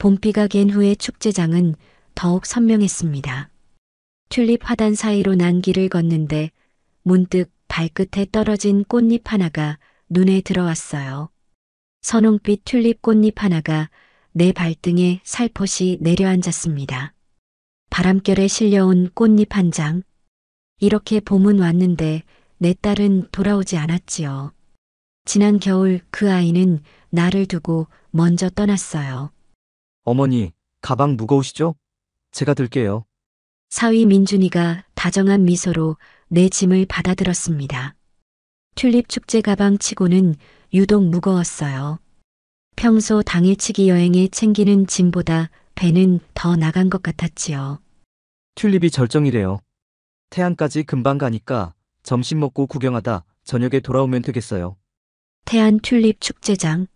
봄비가 갠 후의 축제장은 더욱 선명했습니다. 튤립 화단 사이로 난 길을 걷는데 문득 발끝에 떨어진 꽃잎 하나가 눈에 들어왔어요. 선홍빛 튤립 꽃잎 하나가 내 발등에 살포시 내려앉았습니다. 바람결에 실려온 꽃잎 한 장. 이렇게 봄은 왔는데 내 딸은 돌아오지 않았지요. 지난 겨울 그 아이는 나를 두고 먼저 떠났어요. 어머니, 가방 무거우시죠? 제가 들게요. 사위 민준이가 다정한 미소로 내 짐을 받아들었습니다. 튤립 축제 가방 치고는 유독 무거웠어요. 평소 당일치기 여행에 챙기는 짐보다 배는 더 나간 것 같았지요. 튤립이 절정이래요. 태안까지 금방 가니까 점심 먹고 구경하다 저녁에 돌아오면 되겠어요. 태안 튤립 축제장.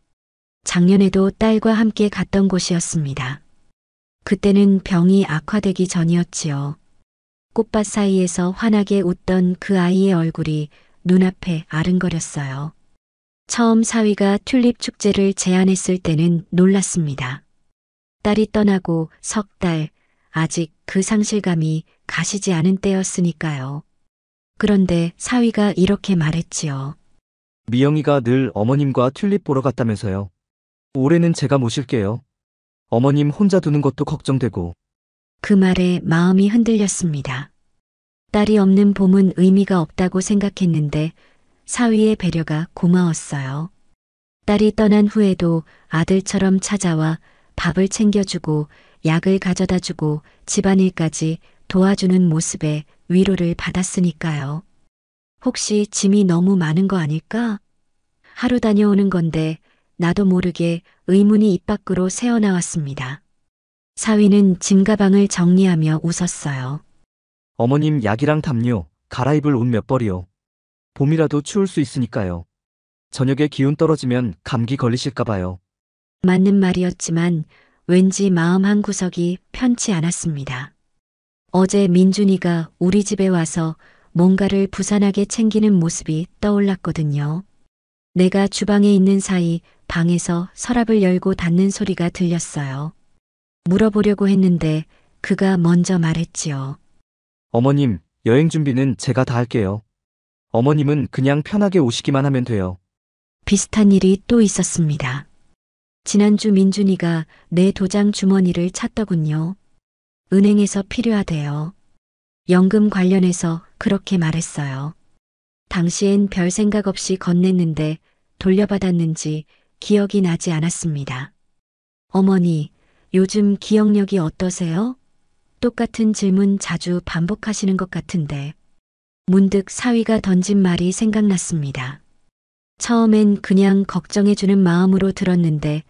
작년에도 딸과 함께 갔던 곳이었습니다. 그때는 병이 악화되기 전이었지요. 꽃밭 사이에서 환하게 웃던 그 아이의 얼굴이 눈앞에 아른거렸어요. 처음 사위가 튤립 축제를 제안했을 때는 놀랐습니다. 딸이 떠나고 석 달, 아직 그 상실감이 가시지 않은 때였으니까요. 그런데 사위가 이렇게 말했지요. 미영이가 늘 어머님과 튤립 보러 갔다면서요. 올해는 제가 모실게요. 어머님 혼자 두는 것도 걱정되고. 그 말에 마음이 흔들렸습니다. 딸이 없는 봄은 의미가 없다고 생각했는데 사위의 배려가 고마웠어요. 딸이 떠난 후에도 아들처럼 찾아와 밥을 챙겨주고 약을 가져다주고 집안일까지 도와주는 모습에 위로를 받았으니까요. 혹시 짐이 너무 많은 거 아닐까? 하루 다녀오는 건데 나도 모르게 의문이 입 밖으로 새어나왔습니다. 사위는 짐가방을 정리하며 웃었어요. 어머님 약이랑 담요, 갈아입을 옷 몇 벌이요. 봄이라도 추울 수 있으니까요. 저녁에 기운 떨어지면 감기 걸리실까 봐요. 맞는 말이었지만 왠지 마음 한 구석이 편치 않았습니다. 어제 민준이가 우리 집에 와서 뭔가를 부산하게 챙기는 모습이 떠올랐거든요. 내가 주방에 있는 사이 방에서 서랍을 열고 닫는 소리가 들렸어요. 물어보려고 했는데 그가 먼저 말했지요. 어머님, 여행 준비는 제가 다 할게요. 어머님은 그냥 편하게 오시기만 하면 돼요. 비슷한 일이 또 있었습니다. 지난주 민준이가 내 도장 주머니를 찾더군요. 은행에서 필요하대요. 연금 관련해서 그렇게 말했어요. 당시엔 별 생각 없이 건넸는데 돌려받았는지 기억이 나지 않았습니다. 어머니, 요즘 기억력이 어떠세요? 똑같은 질문 자주 반복하시는 것 같은데. 문득 사위가 던진 말이 생각났습니다. 처음엔 그냥 걱정해주는 마음으로 들었는데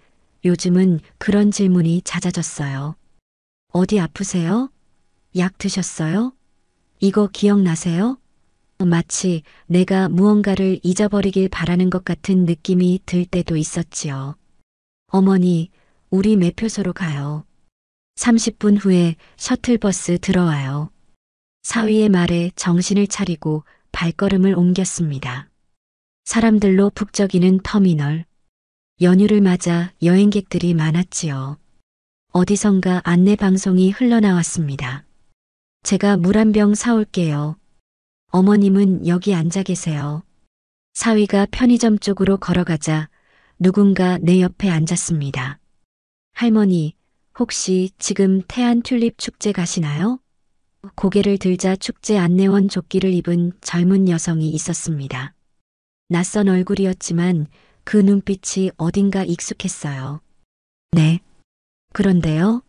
요즘은 그런 질문이 잦아졌어요. 어디 아프세요? 약 드셨어요? 이거 기억나세요? 마치 내가 무언가를 잊어버리길 바라는 것 같은 느낌이 들 때도 있었지요. 어머니, 우리 매표소로 가요. 30분 후에 셔틀버스 들어와요. 사위의 말에 정신을 차리고 발걸음을 옮겼습니다. 사람들로 북적이는 터미널. 연휴를 맞아 여행객들이 많았지요. 어디선가 안내 방송이 흘러나왔습니다. 제가 물 한 병 사올게요. 어머님은 여기 앉아 계세요. 사위가 편의점 쪽으로 걸어가자 누군가 내 옆에 앉았습니다. 할머니, 혹시 지금 태안 튤립 축제 가시나요? 고개를 들자 축제 안내원 조끼를 입은 젊은 여성이 있었습니다. 낯선 얼굴이었지만 그 눈빛이 어딘가 익숙했어요. 네. 그런데요?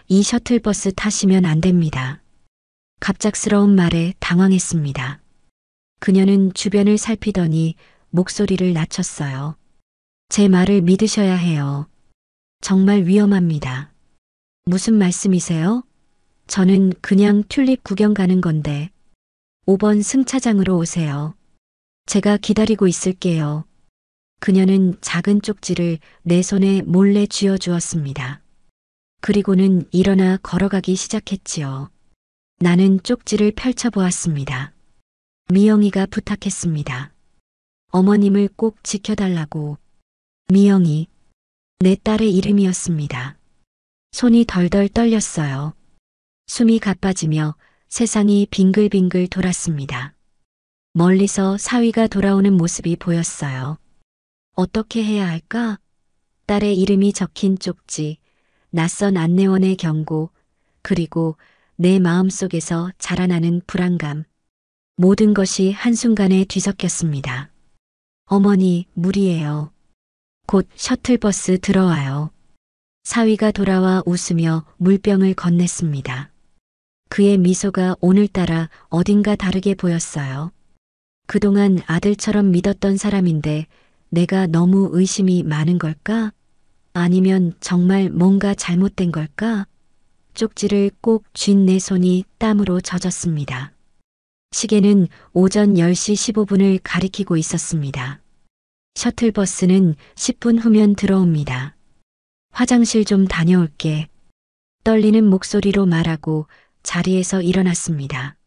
이 셔틀버스 타시면 안 됩니다. 갑작스러운 말에 당황했습니다. 그녀는 주변을 살피더니 목소리를 낮췄어요. 제 말을 믿으셔야 해요. 정말 위험합니다. 무슨 말씀이세요? 저는 그냥 튤립 구경 가는 건데. 5번 승차장으로 오세요. 제가 기다리고 있을게요. 그녀는 작은 쪽지를 내 손에 몰래 쥐어주었습니다. 그리고는 일어나 걸어가기 시작했지요. 나는 쪽지를 펼쳐보았습니다. 미영이가 부탁했습니다. 어머님을 꼭 지켜달라고. 미영이, 내 딸의 이름이었습니다. 손이 덜덜 떨렸어요. 숨이 가빠지며 세상이 빙글빙글 돌았습니다. 멀리서 사위가 돌아오는 모습이 보였어요. 어떻게 해야 할까? 딸의 이름이 적힌 쪽지, 낯선 안내원의 경고, 그리고 내 마음속에서 자라나는 불안감. 모든 것이 한순간에 뒤섞였습니다. 어머니, 물이에요. 곧 셔틀버스 들어와요. 사위가 돌아와 웃으며 물병을 건넸습니다. 그의 미소가 오늘따라 어딘가 다르게 보였어요. 그동안 아들처럼 믿었던 사람인데 내가 너무 의심이 많은 걸까? 아니면 정말 뭔가 잘못된 걸까? 쪽지를 꼭 쥔 내 손이 땀으로 젖었습니다. 시계는 오전 10시 15분을 가리키고 있었습니다. 셔틀버스는 10분 후면 들어옵니다. 화장실 좀 다녀올게. 떨리는 목소리로 말하고 자리에서 일어났습니다.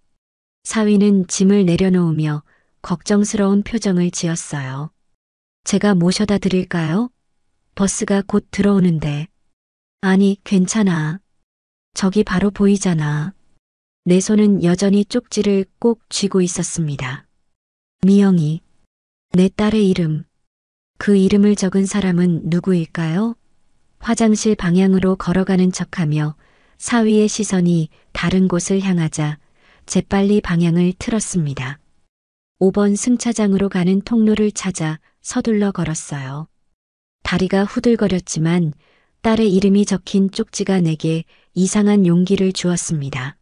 사위는 짐을 내려놓으며 걱정스러운 표정을 지었어요. 제가 모셔다 드릴까요? 버스가 곧 들어오는데. 아니, 괜찮아. 저기 바로 보이잖아. 내 손은 여전히 쪽지를 꼭 쥐고 있었습니다. 미영이. 내 딸의 이름. 그 이름을 적은 사람은 누구일까요? 화장실 방향으로 걸어가는 척하며 사위의 시선이 다른 곳을 향하자 재빨리 방향을 틀었습니다. 5번 승차장으로 가는 통로를 찾아 서둘러 걸었어요. 다리가 후들거렸지만 딸의 이름이 적힌 쪽지가 내게 이상한 용기를 주었습니다.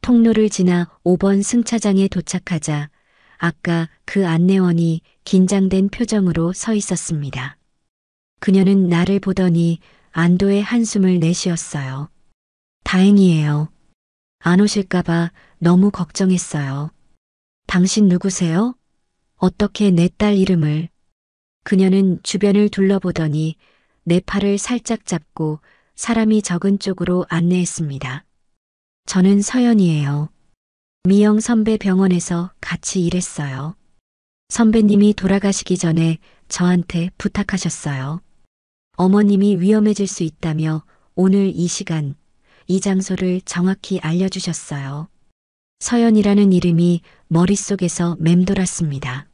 통로를 지나 5번 승차장에 도착하자 아까 그 안내원이 긴장된 표정으로 서 있었습니다. 그녀는 나를 보더니 안도의 한숨을 내쉬었어요. 다행이에요. 안 오실까봐 너무 걱정했어요. 당신 누구세요? 어떻게 내 딸 이름을? 그녀는 주변을 둘러보더니 내 팔을 살짝 잡고 사람이 적은 쪽으로 안내했습니다. 저는 서연이에요. 미영 선배 병원에서 같이 일했어요. 선배님이 돌아가시기 전에 저한테 부탁하셨어요. 어머님이 위험해질 수 있다며 오늘 이 시간, 이 장소를 정확히 알려주셨어요. 서연이라는 이름이 머릿속에서 맴돌았습니다.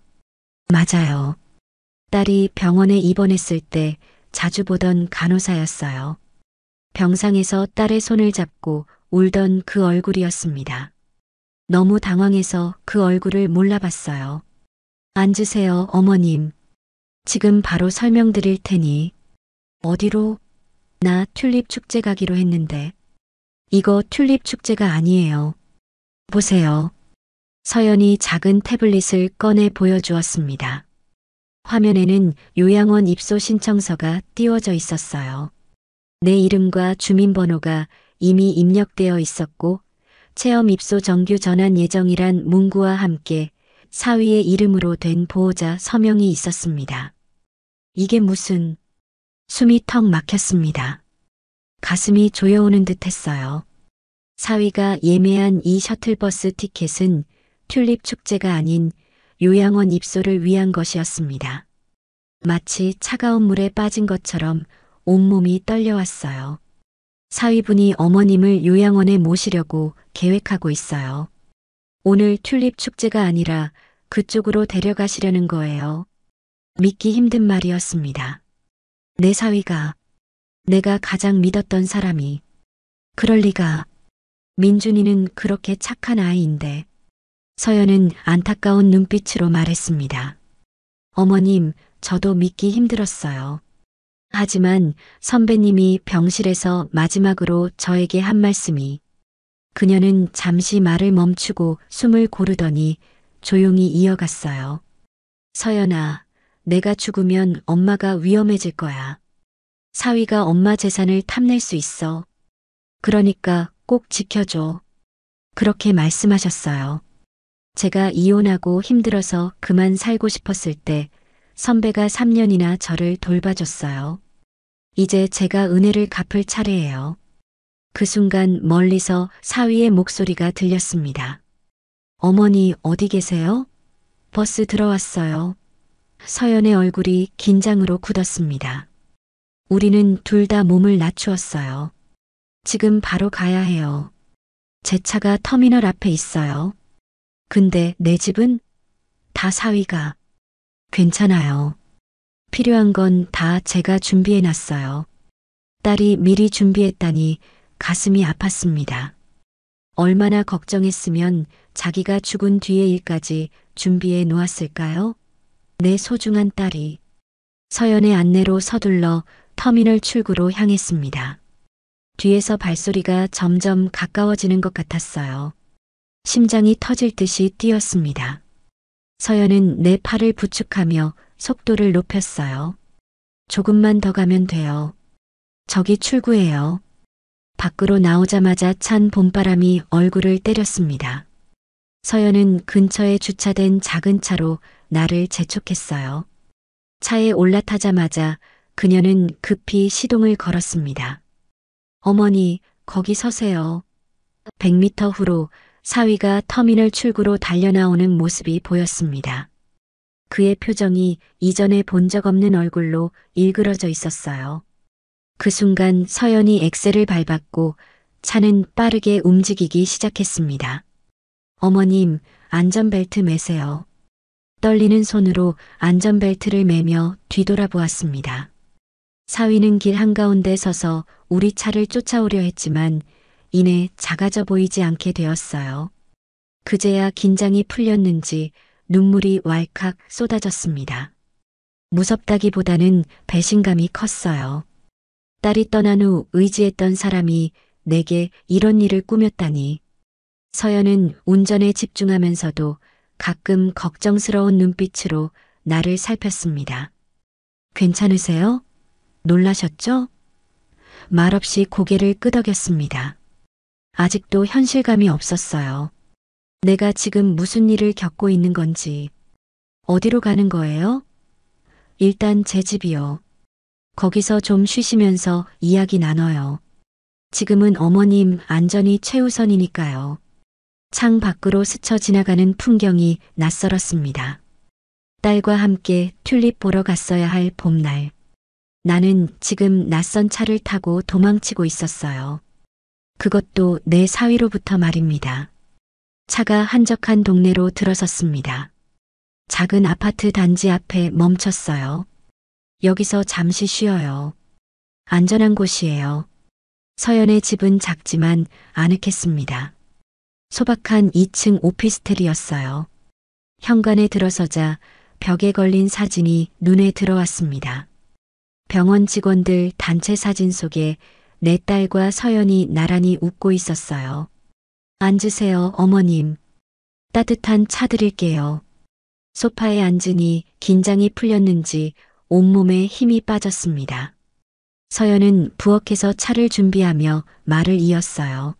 맞아요. 딸이 병원에 입원했을 때 자주 보던 간호사였어요. 병상에서 딸의 손을 잡고 울던 그 얼굴이었습니다. 너무 당황해서 그 얼굴을 몰라봤어요. 앉으세요, 어머님. 지금 바로 설명드릴 테니. 어디로? 나 튤립 축제 가기로 했는데. 이거 튤립 축제가 아니에요. 보세요. 서연이 작은 태블릿을 꺼내 보여주었습니다. 화면에는 요양원 입소 신청서가 띄워져 있었어요. 내 이름과 주민번호가 이미 입력되어 있었고 체험 입소 정규 전환 예정이란 문구와 함께 사위의 이름으로 된 보호자 서명이 있었습니다. 이게 무슨... 숨이 턱 막혔습니다. 가슴이 조여오는 듯 했어요. 사위가 예매한 이 셔틀버스 티켓은 튤립 축제가 아닌 요양원 입소를 위한 것이었습니다. 마치 차가운 물에 빠진 것처럼 온몸이 떨려왔어요. 사위분이 어머님을 요양원에 모시려고 계획하고 있어요. 오늘 튤립 축제가 아니라 그쪽으로 데려가시려는 거예요. 믿기 힘든 말이었습니다. 내 사위가, 내가 가장 믿었던 사람이. 그럴 리가. 민준이는 그렇게 착한 아이인데. 서연은 안타까운 눈빛으로 말했습니다. 어머님, 저도 믿기 힘들었어요. 하지만 선배님이 병실에서 마지막으로 저에게 한 말씀이. 그녀는 잠시 말을 멈추고 숨을 고르더니 조용히 이어갔어요. 서연아, 내가 죽으면 엄마가 위험해질 거야. 사위가 엄마 재산을 탐낼 수 있어. 그러니까 꼭 지켜줘. 그렇게 말씀하셨어요. 제가 이혼하고 힘들어서 그만 살고 싶었을 때 선배가 3년이나 저를 돌봐줬어요. 이제 제가 은혜를 갚을 차례예요. 그 순간 멀리서 사위의 목소리가 들렸습니다. 어머니 어디 계세요? 버스 들어왔어요. 서연의 얼굴이 긴장으로 굳었습니다. 우리는 둘 다 몸을 낮추었어요. 지금 바로 가야 해요. 제 차가 터미널 앞에 있어요. 근데 내 집은 다 사위가. 괜찮아요. 필요한 건 다 제가 준비해 놨어요. 딸이 미리 준비했다니 가슴이 아팠습니다. 얼마나 걱정했으면 자기가 죽은 뒤의 일까지 준비해 놓았을까요? 내 소중한 딸이. 서연의 안내로 서둘러 터미널 출구로 향했습니다. 뒤에서 발소리가 점점 가까워지는 것 같았어요. 심장이 터질 듯이 뛰었습니다. 서연은 내 팔을 부축하며 속도를 높였어요. 조금만 더 가면 돼요. 저기 출구예요. 밖으로 나오자마자 찬 봄바람이 얼굴을 때렸습니다. 서연은 근처에 주차된 작은 차로 나를 재촉했어요. 차에 올라타자마자 그녀는 급히 시동을 걸었습니다. 어머니, 거기 서세요. 100m 후로 사위가 터미널 출구로 달려나오는 모습이 보였습니다. 그의 표정이 이전에 본 적 없는 얼굴로 일그러져 있었어요. 그 순간 서연이 엑셀을 밟았고 차는 빠르게 움직이기 시작했습니다. 어머님, 안전벨트 매세요. 떨리는 손으로 안전벨트를 매며 뒤돌아보았습니다. 사위는 길 한가운데 서서 우리 차를 쫓아오려 했지만 이내 작아져 보이지 않게 되었어요. 그제야 긴장이 풀렸는지 눈물이 왈칵 쏟아졌습니다. 무섭다기보다는 배신감이 컸어요. 딸이 떠난 후 의지했던 사람이 내게 이런 일을 꾸몄다니. 서연은 운전에 집중하면서도 가끔 걱정스러운 눈빛으로 나를 살폈습니다. 괜찮으세요? 놀라셨죠? 말없이 고개를 끄덕였습니다. 아직도 현실감이 없었어요. 내가 지금 무슨 일을 겪고 있는 건지. 어디로 가는 거예요? 일단 제 집이요. 거기서 좀 쉬시면서 이야기 나눠요. 지금은 어머님 안전이 최우선이니까요. 창 밖으로 스쳐 지나가는 풍경이 낯설었습니다. 딸과 함께 튤립 보러 갔어야 할 봄날. 나는 지금 낯선 차를 타고 도망치고 있었어요. 그것도 내 사위로부터 말입니다. 차가 한적한 동네로 들어섰습니다. 작은 아파트 단지 앞에 멈췄어요. 여기서 잠시 쉬어요. 안전한 곳이에요. 서연의 집은 작지만 아늑했습니다. 소박한 2층 오피스텔이었어요. 현관에 들어서자 벽에 걸린 사진이 눈에 들어왔습니다. 병원 직원들 단체 사진 속에 내 딸과 서연이 나란히 웃고 있었어요. 앉으세요, 어머님. 따뜻한 차 드릴게요. 소파에 앉으니 긴장이 풀렸는지 온몸에 힘이 빠졌습니다. 서연은 부엌에서 차를 준비하며 말을 이었어요.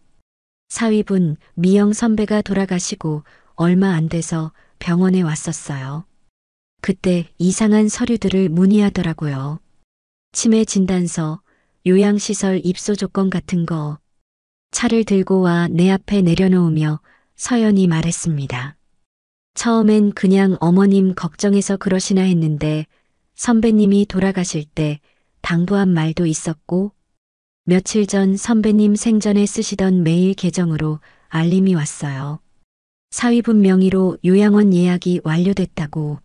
사위분 미영 선배가 돌아가시고 얼마 안 돼서 병원에 왔었어요. 그때 이상한 서류들을 문의하더라고요. 치매 진단서, 요양시설 입소 조건 같은 거. 차를 들고 와 내 앞에 내려놓으며 서연이 말했습니다. 처음엔 그냥 어머님 걱정해서 그러시나 했는데 선배님이 돌아가실 때 당부한 말도 있었고 며칠 전 선배님 생전에 쓰시던 메일 계정으로 알림이 왔어요. 사위분 명의로 요양원 예약이 완료됐다고.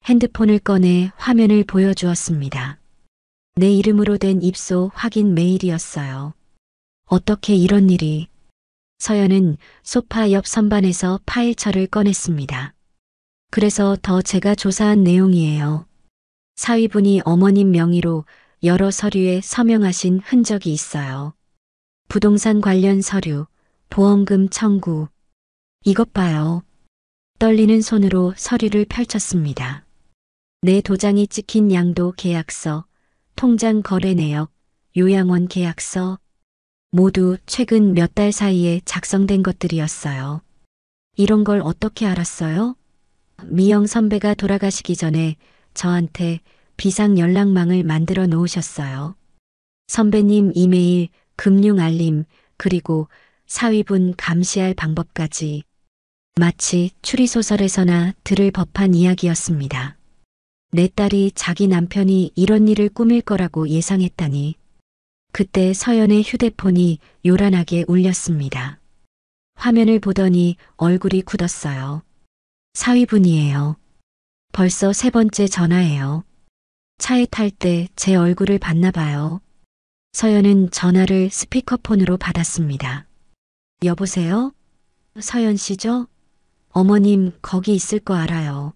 핸드폰을 꺼내 화면을 보여주었습니다. 내 이름으로 된 입소 확인 메일이었어요. 어떻게 이런 일이. 서연은 소파 옆 선반에서 파일철을 꺼냈습니다. 그래서 더 제가 조사한 내용이에요. 사위분이 어머님 명의로 여러 서류에 서명하신 흔적이 있어요. 부동산 관련 서류, 보험금 청구. 이것 봐요. 떨리는 손으로 서류를 펼쳤습니다. 내 도장이 찍힌 양도 계약서, 통장 거래 내역, 요양원 계약서. 모두 최근 몇 달 사이에 작성된 것들이었어요. 이런 걸 어떻게 알았어요? 미영 선배가 돌아가시기 전에 저한테 비상 연락망을 만들어 놓으셨어요. 선배님 이메일, 금융 알림, 그리고 사위분 감시할 방법까지. 마치 추리소설에서나 들을 법한 이야기였습니다. 내 딸이 자기 남편이 이런 일을 꾸밀 거라고 예상했다니. 그때 서연의 휴대폰이 요란하게 울렸습니다. 화면을 보더니 얼굴이 굳었어요. 사위분이에요. 벌써 세 번째 전화예요. 차에 탈 때 제 얼굴을 봤나 봐요. 서연은 전화를 스피커폰으로 받았습니다. 여보세요? 서연 씨죠? 어머님 거기 있을 거 알아요.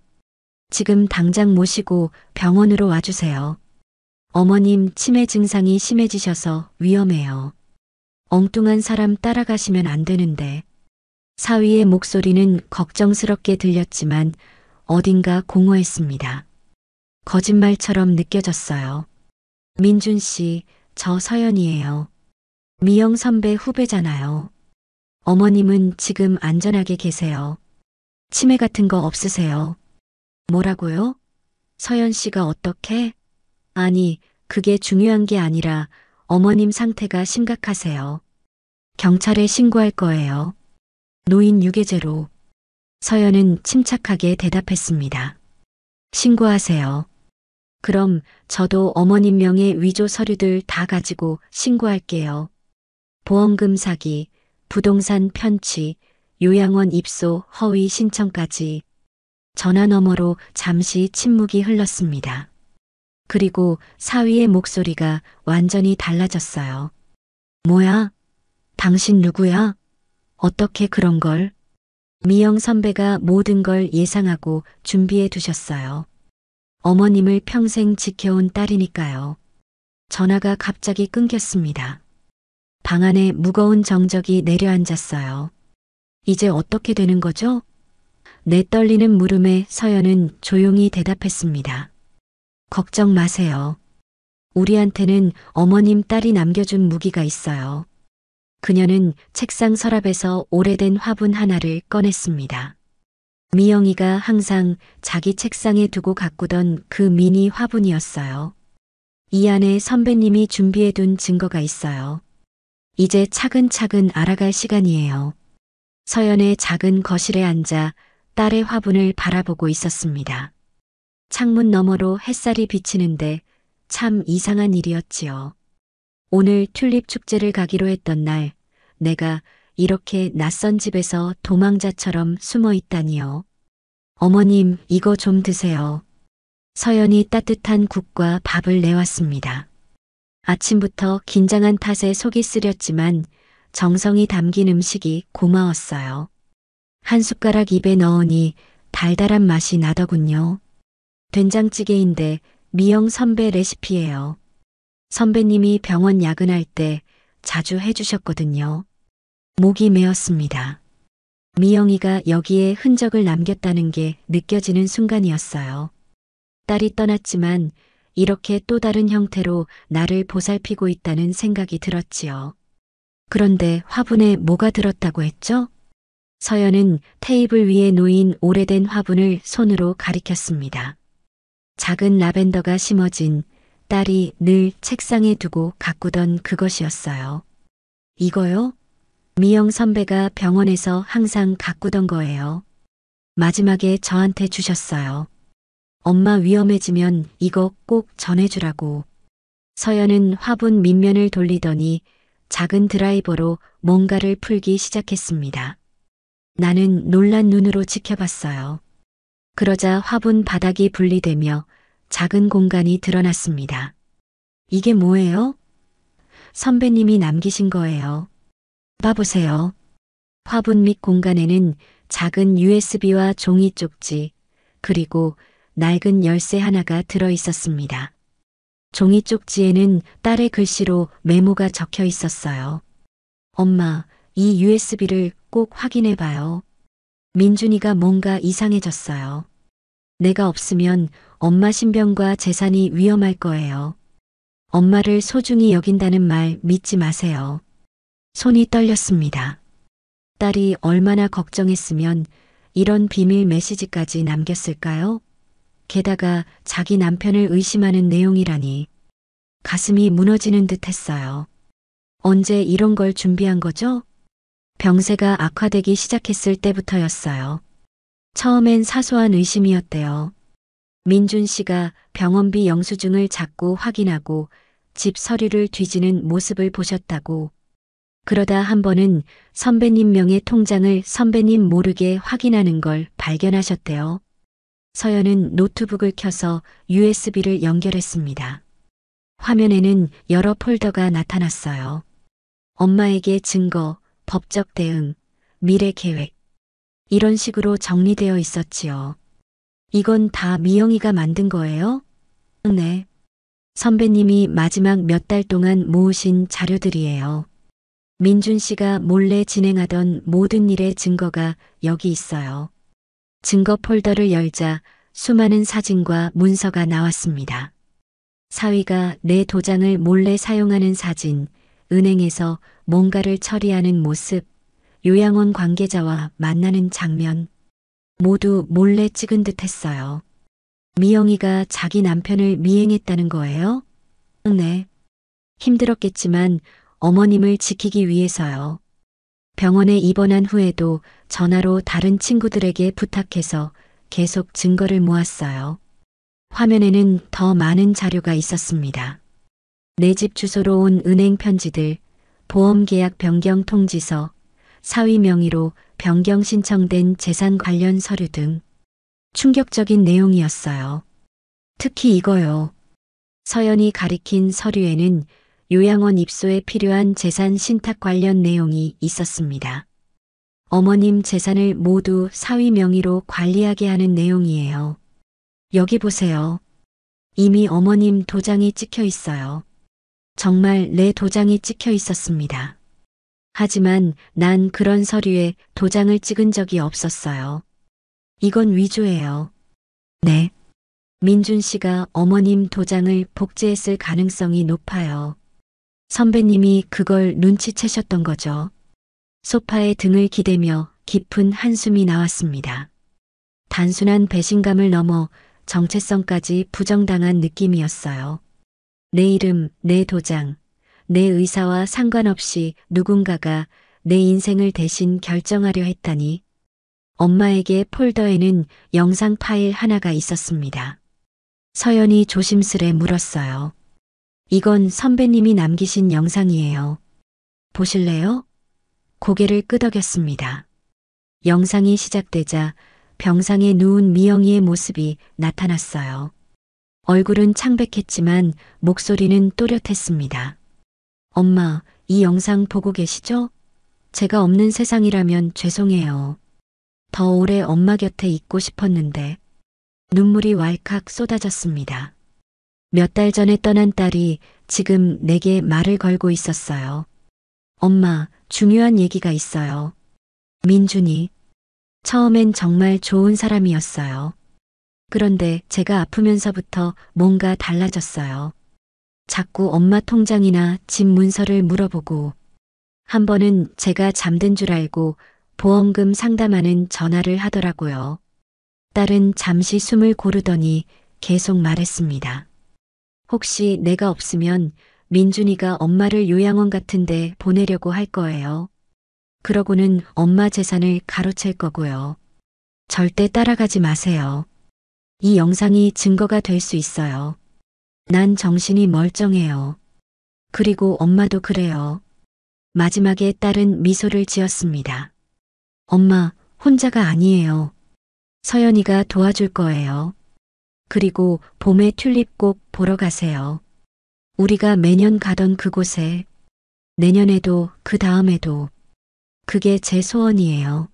지금 당장 모시고 병원으로 와주세요. 어머님 치매 증상이 심해지셔서 위험해요. 엉뚱한 사람 따라가시면 안 되는데. 사위의 목소리는 걱정스럽게 들렸지만 어딘가 공허했습니다. 거짓말처럼 느껴졌어요. 민준 씨, 저 서연이에요. 미영 선배 후배잖아요. 어머님은 지금 안전하게 계세요. 치매 같은 거 없으세요. 뭐라고요? 서연 씨가 어떻게? 아니, 그게 중요한 게 아니라 어머님 상태가 심각하세요. 경찰에 신고할 거예요. 노인 유괴죄로. 서연은 침착하게 대답했습니다. 신고하세요. 그럼 저도 어머님 명의 위조 서류들 다 가지고 신고할게요. 보험금 사기, 부동산 편취, 요양원 입소 허위 신청까지. 전화 너머로 잠시 침묵이 흘렀습니다. 그리고 사위의 목소리가 완전히 달라졌어요. 뭐야? 당신 누구야? 어떻게 그런 걸? 미영 선배가 모든 걸 예상하고 준비해 두셨어요. 어머님을 평생 지켜온 딸이니까요. 전화가 갑자기 끊겼습니다. 방 안에 무거운 정적이 내려앉았어요. 이제 어떻게 되는 거죠? 내 떨리는 물음에 서연은 조용히 대답했습니다. 걱정 마세요. 우리한테는 어머님 딸이 남겨준 무기가 있어요. 그녀는 책상 서랍에서 오래된 화분 하나를 꺼냈습니다. 미영이가 항상 자기 책상에 두고 가꾸던 그 미니 화분이었어요. 이 안에 선배님이 준비해둔 증거가 있어요. 이제 차근차근 알아갈 시간이에요. 서연의 작은 거실에 앉아 딸의 화분을 바라보고 있었습니다. 창문 너머로 햇살이 비치는데 참 이상한 일이었지요. 오늘 튤립 축제를 가기로 했던 날, 내가 이렇게 낯선 집에서 도망자처럼 숨어 있다니요. 어머님, 이거 좀 드세요. 서연이 따뜻한 국과 밥을 내왔습니다. 아침부터 긴장한 탓에 속이 쓰렸지만 정성이 담긴 음식이 고마웠어요. 한 숟가락 입에 넣으니 달달한 맛이 나더군요. 된장찌개인데 미영 선배 레시피예요. 선배님이 병원 야근할 때 자주 해주셨거든요. 목이 메었습니다. 미영이가 여기에 흔적을 남겼다는 게 느껴지는 순간이었어요. 딸이 떠났지만 이렇게 또 다른 형태로 나를 보살피고 있다는 생각이 들었지요. 그런데 화분에 뭐가 들었다고 했죠? 서연은 테이블 위에 놓인 오래된 화분을 손으로 가리켰습니다. 작은 라벤더가 심어진 딸이 늘 책상에 두고 가꾸던 그것이었어요. 이거요? 미영 선배가 병원에서 항상 가꾸던 거예요. 마지막에 저한테 주셨어요. 엄마 위험해지면 이거 꼭 전해주라고. 서연은 화분 밑면을 돌리더니 작은 드라이버로 뭔가를 풀기 시작했습니다. 나는 놀란 눈으로 지켜봤어요. 그러자 화분 바닥이 분리되며 작은 공간이 드러났습니다. 이게 뭐예요? 선배님이 남기신 거예요. 봐보세요. 화분 밑 공간에는 작은 USB와 종이 쪽지, 그리고 낡은 열쇠 하나가 들어 있었습니다. 종이 쪽지에는 딸의 글씨로 메모가 적혀 있었어요. 엄마, 이 USB를 꼭 확인해 봐요. 민준이가 뭔가 이상해졌어요. 내가 없으면 엄마 신병과 재산이 위험할 거예요. 엄마를 소중히 여긴다는 말 믿지 마세요. 손이 떨렸습니다. 딸이 얼마나 걱정했으면 이런 비밀 메시지까지 남겼을까요? 게다가 자기 남편을 의심하는 내용이라니. 가슴이 무너지는 듯 했어요. 언제 이런 걸 준비한 거죠? 병세가 악화되기 시작했을 때부터였어요. 처음엔 사소한 의심이었대요. 민준 씨가 병원비 영수증을 자꾸 확인하고 집 서류를 뒤지는 모습을 보셨다고. 그러다 한 번은 선배님 명의 통장을 선배님 모르게 확인하는 걸 발견하셨대요. 서연은 노트북을 켜서 USB를 연결했습니다. 화면에는 여러 폴더가 나타났어요. 엄마에게 증거, 법적 대응, 미래 계획. 이런 식으로 정리되어 있었지요. 이건 다 미영이가 만든 거예요? 네. 선배님이 마지막 몇 달 동안 모으신 자료들이에요. 민준 씨가 몰래 진행하던 모든 일의 증거가 여기 있어요. 증거 폴더를 열자 수많은 사진과 문서가 나왔습니다. 사위가 내 도장을 몰래 사용하는 사진, 은행에서 뭔가를 처리하는 모습, 요양원 관계자와 만나는 장면, 모두 몰래 찍은 듯 했어요. 미영이가 자기 남편을 미행했다는 거예요? 네. 힘들었겠지만 어머님을 지키기 위해서요. 병원에 입원한 후에도 전화로 다른 친구들에게 부탁해서 계속 증거를 모았어요. 화면에는 더 많은 자료가 있었습니다. 내 집 주소로 온 은행 편지들, 보험계약 변경 통지서, 사위 명의로 변경 신청된 재산 관련 서류 등 충격적인 내용이었어요. 특히 이거요. 서연이 가리킨 서류에는 요양원 입소에 필요한 재산 신탁 관련 내용이 있었습니다. 어머님 재산을 모두 사위 명의로 관리하게 하는 내용이에요. 여기 보세요. 이미 어머님 도장이 찍혀 있어요. 정말 내 도장이 찍혀 있었습니다. 하지만 난 그런 서류에 도장을 찍은 적이 없었어요. 이건 위조예요. 네. 민준 씨가 어머님 도장을 복제했을 가능성이 높아요. 선배님이 그걸 눈치채셨던 거죠. 소파에 등을 기대며 깊은 한숨이 나왔습니다. 단순한 배신감을 넘어 정체성까지 부정당한 느낌이었어요. 내 이름, 내 도장, 내 의사와 상관없이 누군가가 내 인생을 대신 결정하려 했다니. 엄마에게 폴더에는 영상 파일 하나가 있었습니다. 서연이 조심스레 물었어요. 이건 선배님이 남기신 영상이에요. 보실래요? 고개를 끄덕였습니다. 영상이 시작되자 병상에 누운 미영이의 모습이 나타났어요. 얼굴은 창백했지만 목소리는 또렷했습니다. 엄마, 이 영상 보고 계시죠? 제가 없는 세상이라면 죄송해요. 더 오래 엄마 곁에 있고 싶었는데. 눈물이 왈칵 쏟아졌습니다. 몇 달 전에 떠난 딸이 지금 내게 말을 걸고 있었어요. 엄마, 중요한 얘기가 있어요. 민준이. 처음엔 정말 좋은 사람이었어요. 그런데 제가 아프면서부터 뭔가 달라졌어요. 자꾸 엄마 통장이나 집 문서를 물어보고, 한 번은 제가 잠든 줄 알고 보험금 상담하는 전화를 하더라고요. 딸은 잠시 숨을 고르더니 계속 말했습니다. 혹시 내가 없으면 민준이가 엄마를 요양원 같은 데 보내려고 할 거예요. 그러고는 엄마 재산을 가로챌 거고요. 절대 따라가지 마세요. 이 영상이 증거가 될 수 있어요. 난 정신이 멀쩡해요. 그리고 엄마도 그래요. 마지막에 딸은 미소를 지었습니다. 엄마, 혼자가 아니에요. 서연이가 도와줄 거예요. 그리고 봄에 튤립 꼭 보러 가세요. 우리가 매년 가던 그곳에. 내년에도 그 다음에도. 그게 제 소원이에요.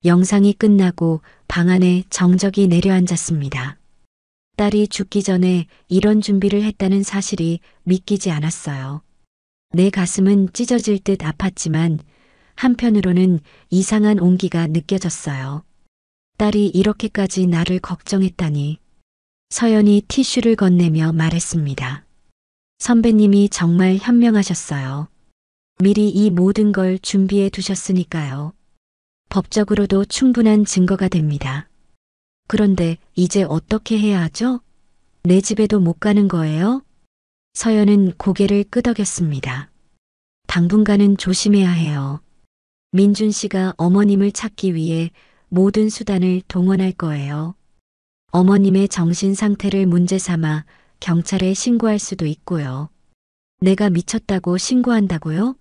영상이 끝나고 방 안에 정적이 내려앉았습니다. 딸이 죽기 전에 이런 준비를 했다는 사실이 믿기지 않았어요. 내 가슴은 찢어질 듯 아팠지만 한편으로는 이상한 온기가 느껴졌어요. 딸이 이렇게까지 나를 걱정했다니. 서연이 티슈를 건네며 말했습니다. 선배님이 정말 현명하셨어요. 미리 이 모든 걸 준비해 두셨으니까요. 법적으로도 충분한 증거가 됩니다. 그런데 이제 어떻게 해야 하죠? 내 집에도 못 가는 거예요? 서연은 고개를 끄덕였습니다. 당분간은 조심해야 해요. 민준 씨가 어머님을 찾기 위해 모든 수단을 동원할 거예요. 어머님의 정신 상태를 문제 삼아 경찰에 신고할 수도 있고요. 내가 미쳤다고 신고한다고요?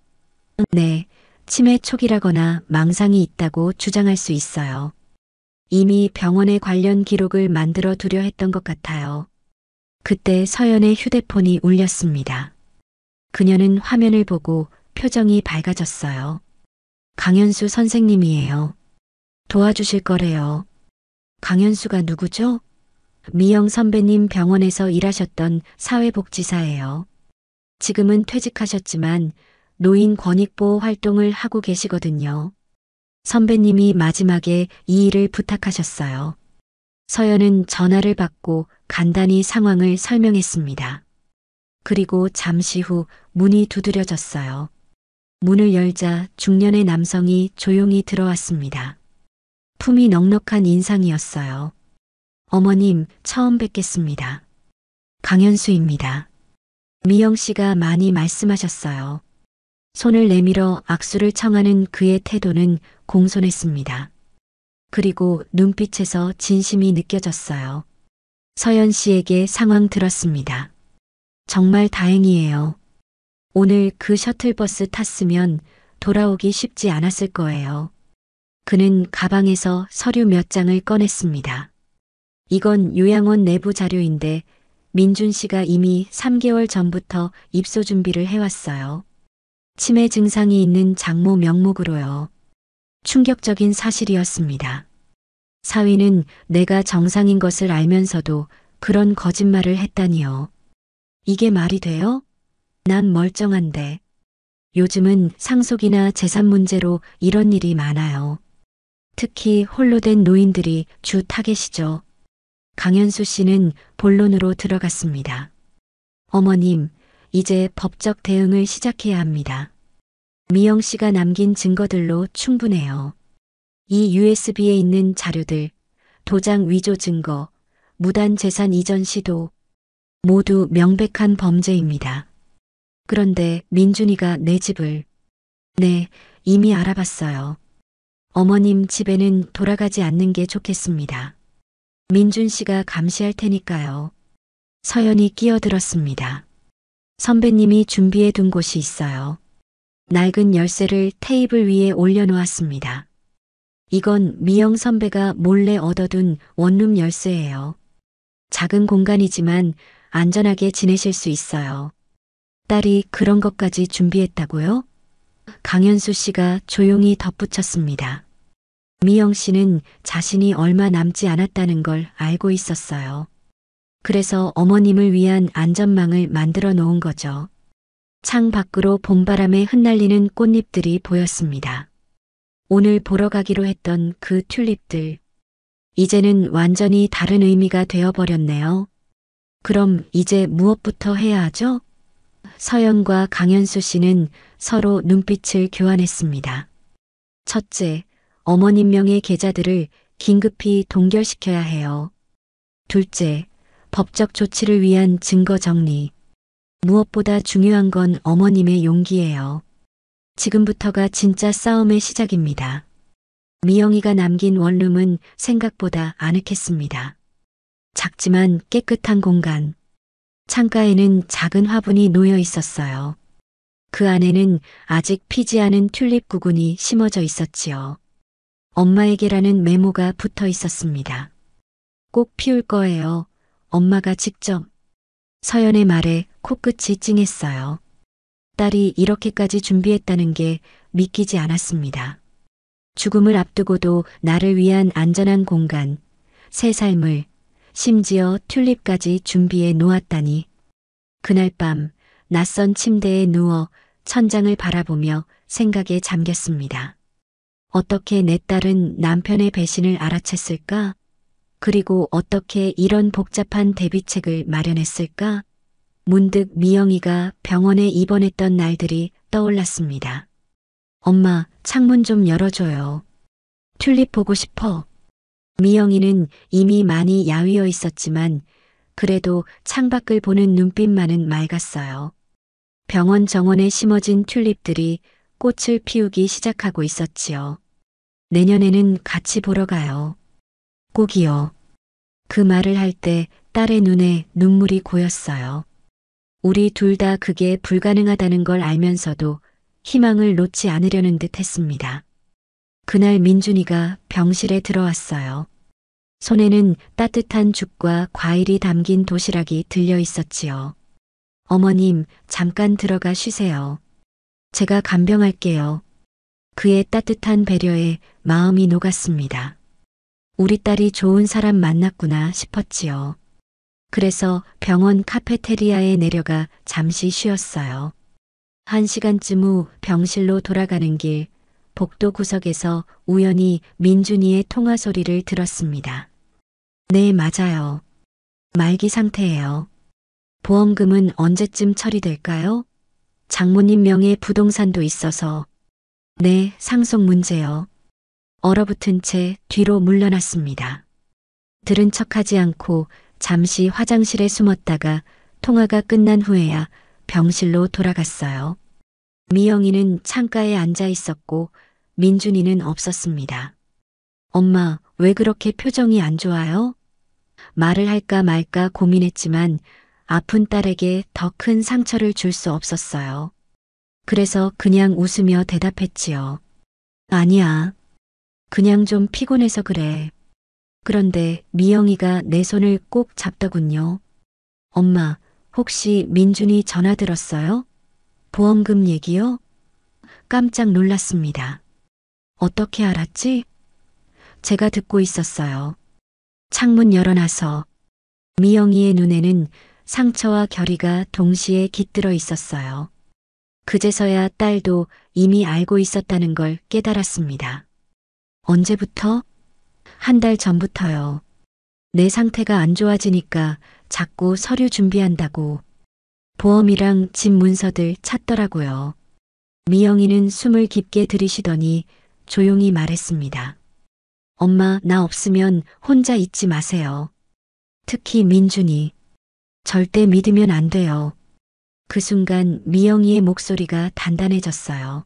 네, 치매 초기라거나 망상이 있다고 주장할 수 있어요. 이미 병원에 관련 기록을 만들어 두려 했던 것 같아요. 그때 서연의 휴대폰이 울렸습니다. 그녀는 화면을 보고 표정이 밝아졌어요. 강현수 선생님이에요. 도와주실 거래요. 강현수가 누구죠? 미영 선배님 병원에서 일하셨던 사회복지사예요. 지금은 퇴직하셨지만 노인 권익보호 활동을 하고 계시거든요. 선배님이 마지막에 이 일을 부탁하셨어요. 서연은 전화를 받고 간단히 상황을 설명했습니다. 그리고 잠시 후 문이 두드려졌어요. 문을 열자 중년의 남성이 조용히 들어왔습니다. 품이 넉넉한 인상이었어요. 어머님, 처음 뵙겠습니다. 강현수입니다. 미영 씨가 많이 말씀하셨어요. 손을 내밀어 악수를 청하는 그의 태도는 공손했습니다. 그리고 눈빛에서 진심이 느껴졌어요. 서연 씨에게 상황 들었습니다. 정말 다행이에요. 오늘 그 셔틀버스 탔으면 돌아오기 쉽지 않았을 거예요. 그는 가방에서 서류 몇 장을 꺼냈습니다. 이건 요양원 내부 자료인데 민준 씨가 이미 3개월 전부터 입소 준비를 해왔어요. 치매 증상이 있는 장모 명목으로요. 충격적인 사실이었습니다. 사위는 내가 정상인 것을 알면서도 그런 거짓말을 했다니요. 이게 말이 돼요? 난 멀쩡한데. 요즘은 상속이나 재산 문제로 이런 일이 많아요. 특히 홀로 된 노인들이 주 타겟이죠. 강현수 씨는 본론으로 들어갔습니다. 어머님, 이제 법적 대응을 시작해야 합니다. 미영 씨가 남긴 증거들로 충분해요. 이 USB에 있는 자료들, 도장 위조 증거, 무단 재산 이전 시도, 모두 명백한 범죄입니다. 그런데 민준이가 내 집을, 네, 이미 알아봤어요. 어머님 집에는 돌아가지 않는 게 좋겠습니다. 민준 씨가 감시할 테니까요. 서연이 끼어들었습니다. 선배님이 준비해 둔 곳이 있어요. 낡은 열쇠를 테이블 위에 올려놓았습니다. 이건 미영 선배가 몰래 얻어둔 원룸 열쇠예요. 작은 공간이지만 안전하게 지내실 수 있어요. 딸이 그런 것까지 준비했다고요? 강현수 씨가 조용히 덧붙였습니다. 미영 씨는 자신이 얼마 남지 않았다는 걸 알고 있었어요. 그래서 어머님을 위한 안전망을 만들어 놓은 거죠. 창 밖으로 봄바람에 흩날리는 꽃잎들이 보였습니다. 오늘 보러 가기로 했던 그 튤립들. 이제는 완전히 다른 의미가 되어버렸네요. 그럼 이제 무엇부터 해야 하죠? 서연과 강현수 씨는 서로 눈빛을 교환했습니다. 첫째, 어머님 명의 계좌들을 긴급히 동결시켜야 해요. 둘째, 법적 조치를 위한 증거 정리. 무엇보다 중요한 건 어머님의 용기예요. 지금부터가 진짜 싸움의 시작입니다. 미영이가 남긴 원룸은 생각보다 아늑했습니다. 작지만 깨끗한 공간. 창가에는 작은 화분이 놓여 있었어요. 그 안에는 아직 피지 않은 튤립 구근이 심어져 있었지요. 엄마에게라는 메모가 붙어 있었습니다. 꼭 피울 거예요. 엄마가 직접. 서연의 말에 코끝이 찡했어요. 딸이 이렇게까지 준비했다는 게 믿기지 않았습니다. 죽음을 앞두고도 나를 위한 안전한 공간, 새 삶을, 심지어 튤립까지 준비해 놓았다니. 그날 밤 낯선 침대에 누워 천장을 바라보며 생각에 잠겼습니다. 어떻게 내 딸은 남편의 배신을 알아챘을까? 그리고 어떻게 이런 복잡한 대비책을 마련했을까? 문득 미영이가 병원에 입원했던 날들이 떠올랐습니다. 엄마, 창문 좀 열어줘요. 튤립 보고 싶어. 미영이는 이미 많이 야위어 있었지만 그래도 창밖을 보는 눈빛만은 맑았어요. 병원 정원에 심어진 튤립들이 꽃을 피우기 시작하고 있었지요. 내년에는 같이 보러 가요. 꼭이요. 그 말을 할 때 딸의 눈에 눈물이 고였어요. 우리 둘 다 그게 불가능하다는 걸 알면서도 희망을 놓지 않으려는 듯 했습니다. 그날 민준이가 병실에 들어왔어요. 손에는 따뜻한 죽과 과일이 담긴 도시락이 들려 있었지요. 어머님, 잠깐 들어가 쉬세요. 제가 간병할게요. 그의 따뜻한 배려에 마음이 녹았습니다. 우리 딸이 좋은 사람 만났구나 싶었지요. 그래서 병원 카페테리아에 내려가 잠시 쉬었어요. 1시간쯤 후 병실로 돌아가는 길, 복도 구석에서 우연히 민준이의 통화 소리를 들었습니다. 네, 맞아요. 말기 상태예요. 보험금은 언제쯤 처리될까요? 장모님 명의 부동산도 있어서. 네, 상속 문제요. 얼어붙은 채 뒤로 물러났습니다. 들은 척하지 않고 잠시 화장실에 숨었다가 통화가 끝난 후에야 병실로 돌아갔어요. 미영이는 창가에 앉아 있었고 민준이는 없었습니다. 엄마, 왜 그렇게 표정이 안 좋아요? 말을 할까 말까 고민했지만 아픈 딸에게 더 큰 상처를 줄 수 없었어요. 그래서 그냥 웃으며 대답했지요. 아니야. 그냥 좀 피곤해서 그래. 그런데 미영이가 내 손을 꼭 잡더군요. 엄마, 혹시 민준이 전화 들었어요? 보험금 얘기요? 깜짝 놀랐습니다. 어떻게 알았지? 제가 듣고 있었어요. 창문 열어놔서. 미영이의 눈에는 상처와 결의가 동시에 깃들어 있었어요. 그제서야 딸도 이미 알고 있었다는 걸 깨달았습니다. 언제부터? 1달 전부터요. 내 상태가 안 좋아지니까 자꾸 서류 준비한다고. 보험이랑 집 문서들 찾더라고요. 미영이는 숨을 깊게 들이쉬더니 조용히 말했습니다. 엄마, 나 없으면 혼자 있지 마세요. 특히 민준이. 절대 믿으면 안 돼요. 그 순간 미영이의 목소리가 단단해졌어요.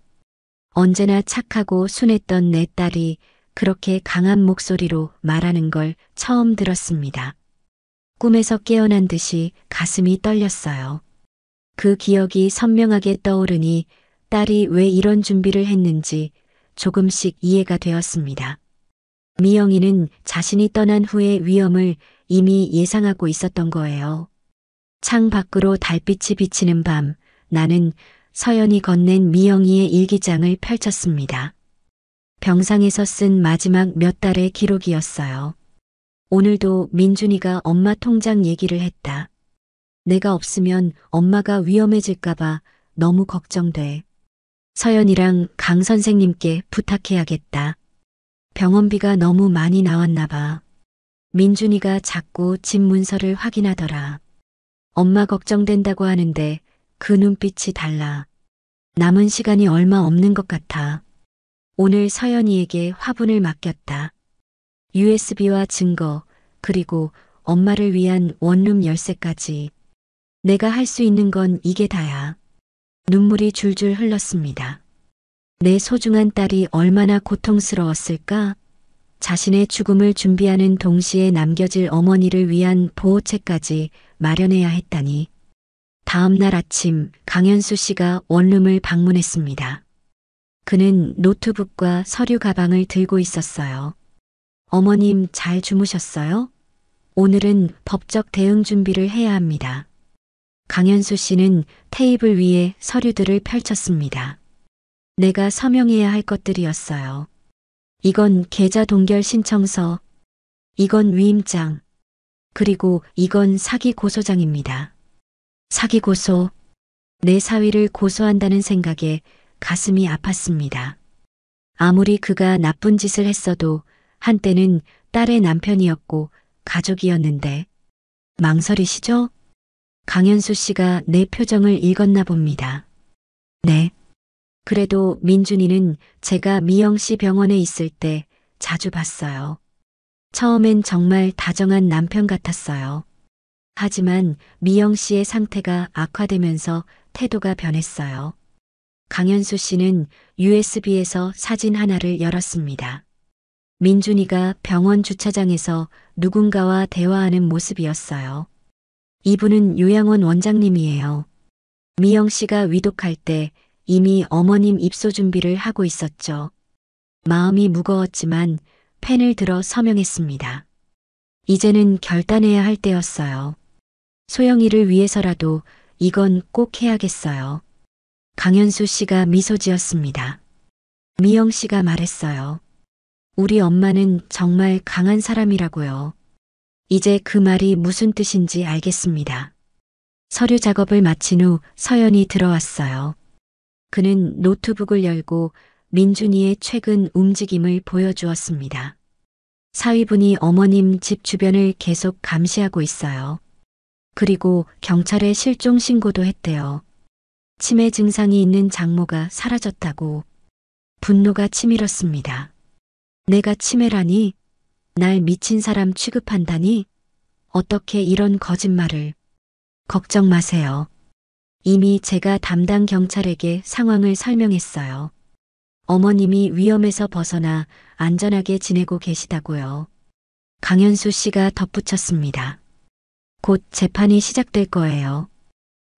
언제나 착하고 순했던 내 딸이 그렇게 강한 목소리로 말하는 걸 처음 들었습니다. 꿈에서 깨어난 듯이 가슴이 떨렸어요. 그 기억이 선명하게 떠오르니 딸이 왜 이런 준비를 했는지 조금씩 이해가 되었습니다. 미영이는 자신이 떠난 후의 위험을 이미 예상하고 있었던 거예요. 창 밖으로 달빛이 비치는 밤, 나는 서연이 건넨 미영이의 일기장을 펼쳤습니다. 병상에서 쓴 마지막 몇 달의 기록이었어요. 오늘도 민준이가 엄마 통장 얘기를 했다. 내가 없으면 엄마가 위험해질까봐 너무 걱정돼. 서연이랑 강 선생님께 부탁해야겠다. 병원비가 너무 많이 나왔나 봐. 민준이가 자꾸 집 문서를 확인하더라. 엄마 걱정된다고 하는데 그 눈빛이 달라. 남은 시간이 얼마 없는 것 같아. 오늘 서연이에게 화분을 맡겼다. USB와 증거, 그리고 엄마를 위한 원룸 열쇠까지. 내가 할 수 있는 건 이게 다야. 눈물이 줄줄 흘렀습니다. 내 소중한 딸이 얼마나 고통스러웠을까? 자신의 죽음을 준비하는 동시에 남겨질 어머니를 위한 보호책까지 마련해야 했다니. 다음 날 아침 강현수 씨가 원룸을 방문했습니다. 그는 노트북과 서류 가방을 들고 있었어요. 어머님 잘 주무셨어요? 오늘은 법적 대응 준비를 해야 합니다. 강현수 씨는 테이블 위에 서류들을 펼쳤습니다. 내가 서명해야 할 것들이었어요. 이건 계좌 동결 신청서, 이건 위임장, 그리고 이건 사기 고소장입니다. 사기 고소, 내 사위를 고소한다는 생각에 가슴이 아팠습니다. 아무리 그가 나쁜 짓을 했어도 한때는 딸의 남편이었고 가족이었는데. 망설이시죠? 강현수 씨가 내 표정을 읽었나 봅니다. 네. 그래도 민준이는 제가 미영 씨 병원에 있을 때 자주 봤어요. 처음엔 정말 다정한 남편 같았어요. 하지만 미영 씨의 상태가 악화되면서 태도가 변했어요. 강현수 씨는 USB에서 사진 하나를 열었습니다. 민준이가 병원 주차장에서 누군가와 대화하는 모습이었어요. 이분은 요양원 원장님이에요. 미영 씨가 위독할 때 이미 어머님 입소 준비를 하고 있었죠. 마음이 무거웠지만 펜을 들어 서명했습니다. 이제는 결단해야 할 때였어요. 소영이를 위해서라도 이건 꼭 해야겠어요. 강현수 씨가 미소 지었습니다. 미영 씨가 말했어요. 우리 엄마는 정말 강한 사람이라고요. 이제 그 말이 무슨 뜻인지 알겠습니다. 서류 작업을 마친 후 서연이 들어왔어요. 그는 노트북을 열고 민준이의 최근 움직임을 보여주었습니다. 사위분이 어머님 집 주변을 계속 감시하고 있어요. 그리고 경찰에 실종 신고도 했대요. 치매 증상이 있는 장모가 사라졌다고. 분노가 치밀었습니다. 내가 치매라니? 날 미친 사람 취급한다니? 어떻게 이런 거짓말을. 걱정 마세요. 이미 제가 담당 경찰에게 상황을 설명했어요. 어머님이 위험에서 벗어나 안전하게 지내고 계시다고요. 강현수 씨가 덧붙였습니다. 곧 재판이 시작될 거예요.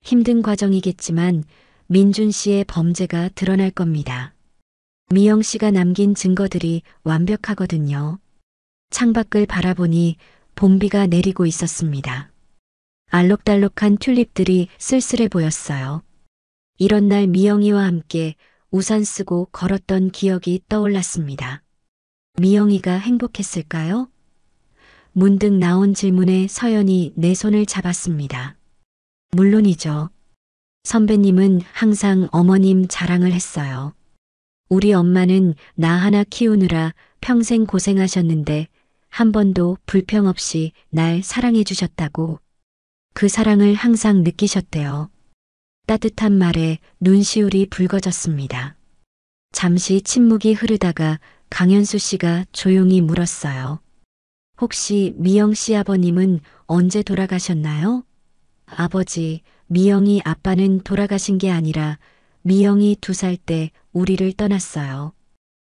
힘든 과정이겠지만 민준 씨의 범죄가 드러날 겁니다. 미영 씨가 남긴 증거들이 완벽하거든요. 창밖을 바라보니 봄비가 내리고 있었습니다. 알록달록한 튤립들이 쓸쓸해 보였어요. 이런 날 미영이와 함께 우산 쓰고 걸었던 기억이 떠올랐습니다. 미영이가 행복했을까요? 문득 나온 질문에 서연이 내 손을 잡았습니다. 물론이죠. 선배님은 항상 어머님 자랑을 했어요. 우리 엄마는 나 하나 키우느라 평생 고생하셨는데 한 번도 불평 없이 날 사랑해 주셨다고. 그 사랑을 항상 느끼셨대요. 따뜻한 말에 눈시울이 붉어졌습니다. 잠시 침묵이 흐르다가 강현수 씨가 조용히 물었어요. 혹시 미영 씨 아버님은 언제 돌아가셨나요? 아버지, 미영이 아빠는 돌아가신 게 아니라 미영이 2살 때 우리를 떠났어요.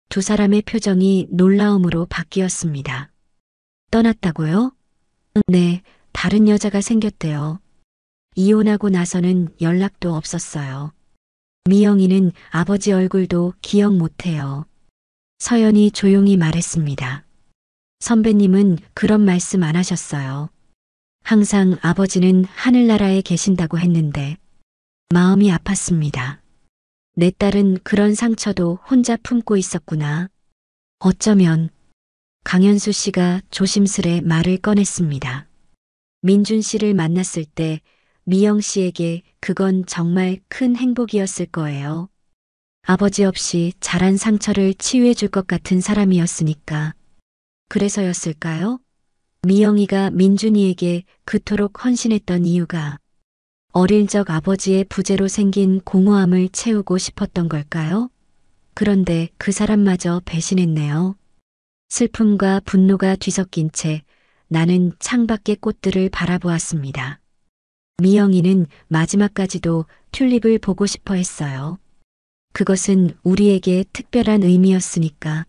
두 사람의 표정이 놀라움으로 바뀌었습니다. 떠났다고요? 네, 다른 여자가 생겼대요. 이혼하고 나서는 연락도 없었어요. 미영이는 아버지 얼굴도 기억 못해요. 서연이 조용히 말했습니다. 선배님은 그런 말씀 안 하셨어요. 항상 아버지는 하늘나라에 계신다고 했는데 마음이 아팠습니다. 내 딸은 그런 상처도 혼자 품고 있었구나. 어쩌면. 강현수 씨가 조심스레 말을 꺼냈습니다. 민준 씨를 만났을 때 미영 씨에게 그건 정말 큰 행복이었을 거예요. 아버지 없이 자란 상처를 치유해 줄 것 같은 사람이었으니까. 그래서였을까요? 미영이가 민준이에게 그토록 헌신했던 이유가 어릴 적 아버지의 부재로 생긴 공허함을 채우고 싶었던 걸까요? 그런데 그 사람마저 배신했네요. 슬픔과 분노가 뒤섞인 채 나는 창밖의 꽃들을 바라보았습니다. 미영이는 마지막까지도 튤립을 보고 싶어 했어요. 그것은 우리에게 특별한 의미였으니까.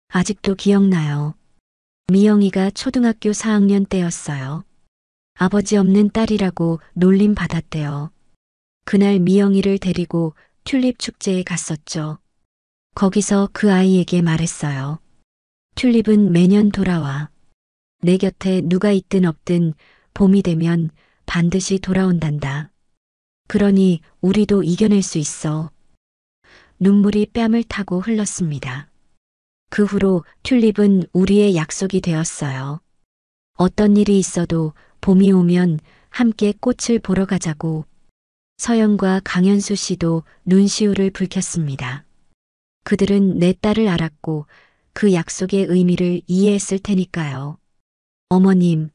아직도 기억나요. 미영이가 초등학교 4학년 때였어요. 아버지 없는 딸이라고 놀림 받았대요. 그날 미영이를 데리고 튤립 축제에 갔었죠. 거기서 그 아이에게 말했어요. 튤립은 매년 돌아와. 내 곁에 누가 있든 없든 봄이 되면 반드시 돌아온단다. 그러니 우리도 이겨낼 수 있어. 눈물이 뺨을 타고 흘렀습니다. 그 후로 튤립은 우리의 약속이 되었어요. 어떤 일이 있어도 봄이 오면 함께 꽃을 보러 가자고. 서영과 강현수 씨도 눈시울을 붉혔습니다. 그들은 내 딸을 알았고 그 약속의 의미를 이해했을 테니까요. 어머님,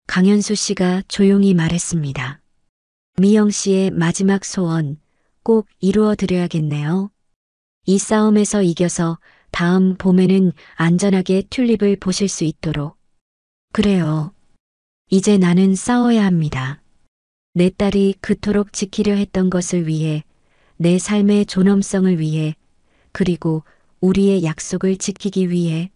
강현수 씨가 조용히 말했습니다. 미영 씨의 마지막 소원 꼭 이루어 드려야겠네요. 이 싸움에서 이겨서 다음 봄에는 안전하게 튤립을 보실 수 있도록. 그래요. 이제 나는 싸워야 합니다. 내 딸이 그토록 지키려 했던 것을 위해, 내 삶의 존엄성을 위해, 그리고 우리의 약속을 지키기 위해.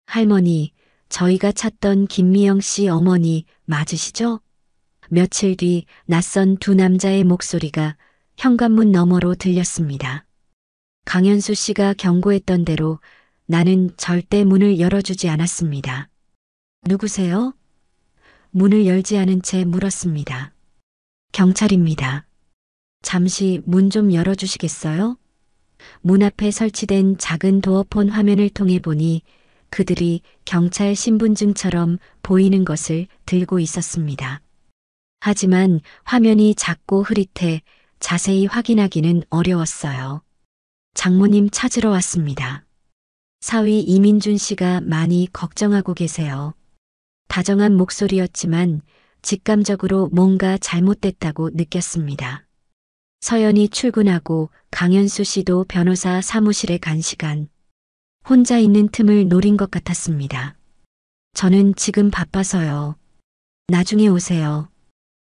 할머니, 저희가 찾던 김미영 씨 어머니 맞으시죠? 며칠 뒤 낯선 두 남자의 목소리가 현관문 너머로 들렸습니다. 강현수 씨가 경고했던 대로 나는 절대 문을 열어주지 않았습니다. 누구세요? 문을 열지 않은 채 물었습니다. 경찰입니다. 잠시 문 좀 열어주시겠어요? 문 앞에 설치된 작은 도어폰 화면을 통해 보니 그들이 경찰 신분증처럼 보이는 것을 들고 있었습니다. 하지만 화면이 작고 흐릿해 자세히 확인하기는 어려웠어요. 장모님 찾으러 왔습니다. 사위 이민준 씨가 많이 걱정하고 계세요. 다정한 목소리였지만 직감적으로 뭔가 잘못됐다고 느꼈습니다. 서연이 출근하고 강현수 씨도 변호사 사무실에 간 시간. 혼자 있는 틈을 노린 것 같았습니다. 저는 지금 바빠서요. 나중에 오세요.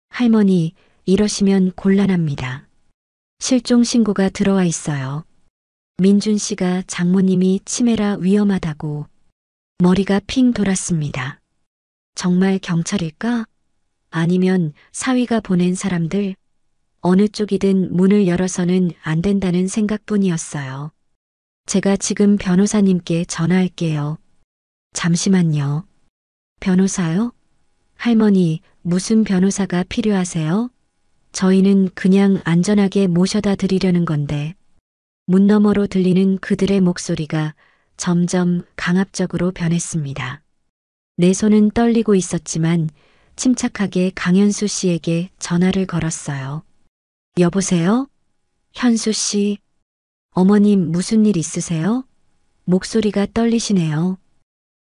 할머니, 이러시면 곤란합니다. 실종 신고가 들어와 있어요. 민준 씨가 장모님이 치매라 위험하다고. 머리가 핑 돌았습니다. 정말 경찰일까? 아니면 사위가 보낸 사람들? 어느 쪽이든 문을 열어서는 안 된다는 생각뿐이었어요. 제가 지금 변호사님께 전화할게요. 잠시만요. 변호사요? 할머니, 무슨 변호사가 필요하세요? 저희는 그냥 안전하게 모셔다 드리려는 건데. 문 너머로 들리는 그들의 목소리가 점점 강압적으로 변했습니다. 내 손은 떨리고 있었지만 침착하게 강현수 씨에게 전화를 걸었어요. 여보세요? 현수 씨. 어머님 무슨 일 있으세요? 목소리가 떨리시네요.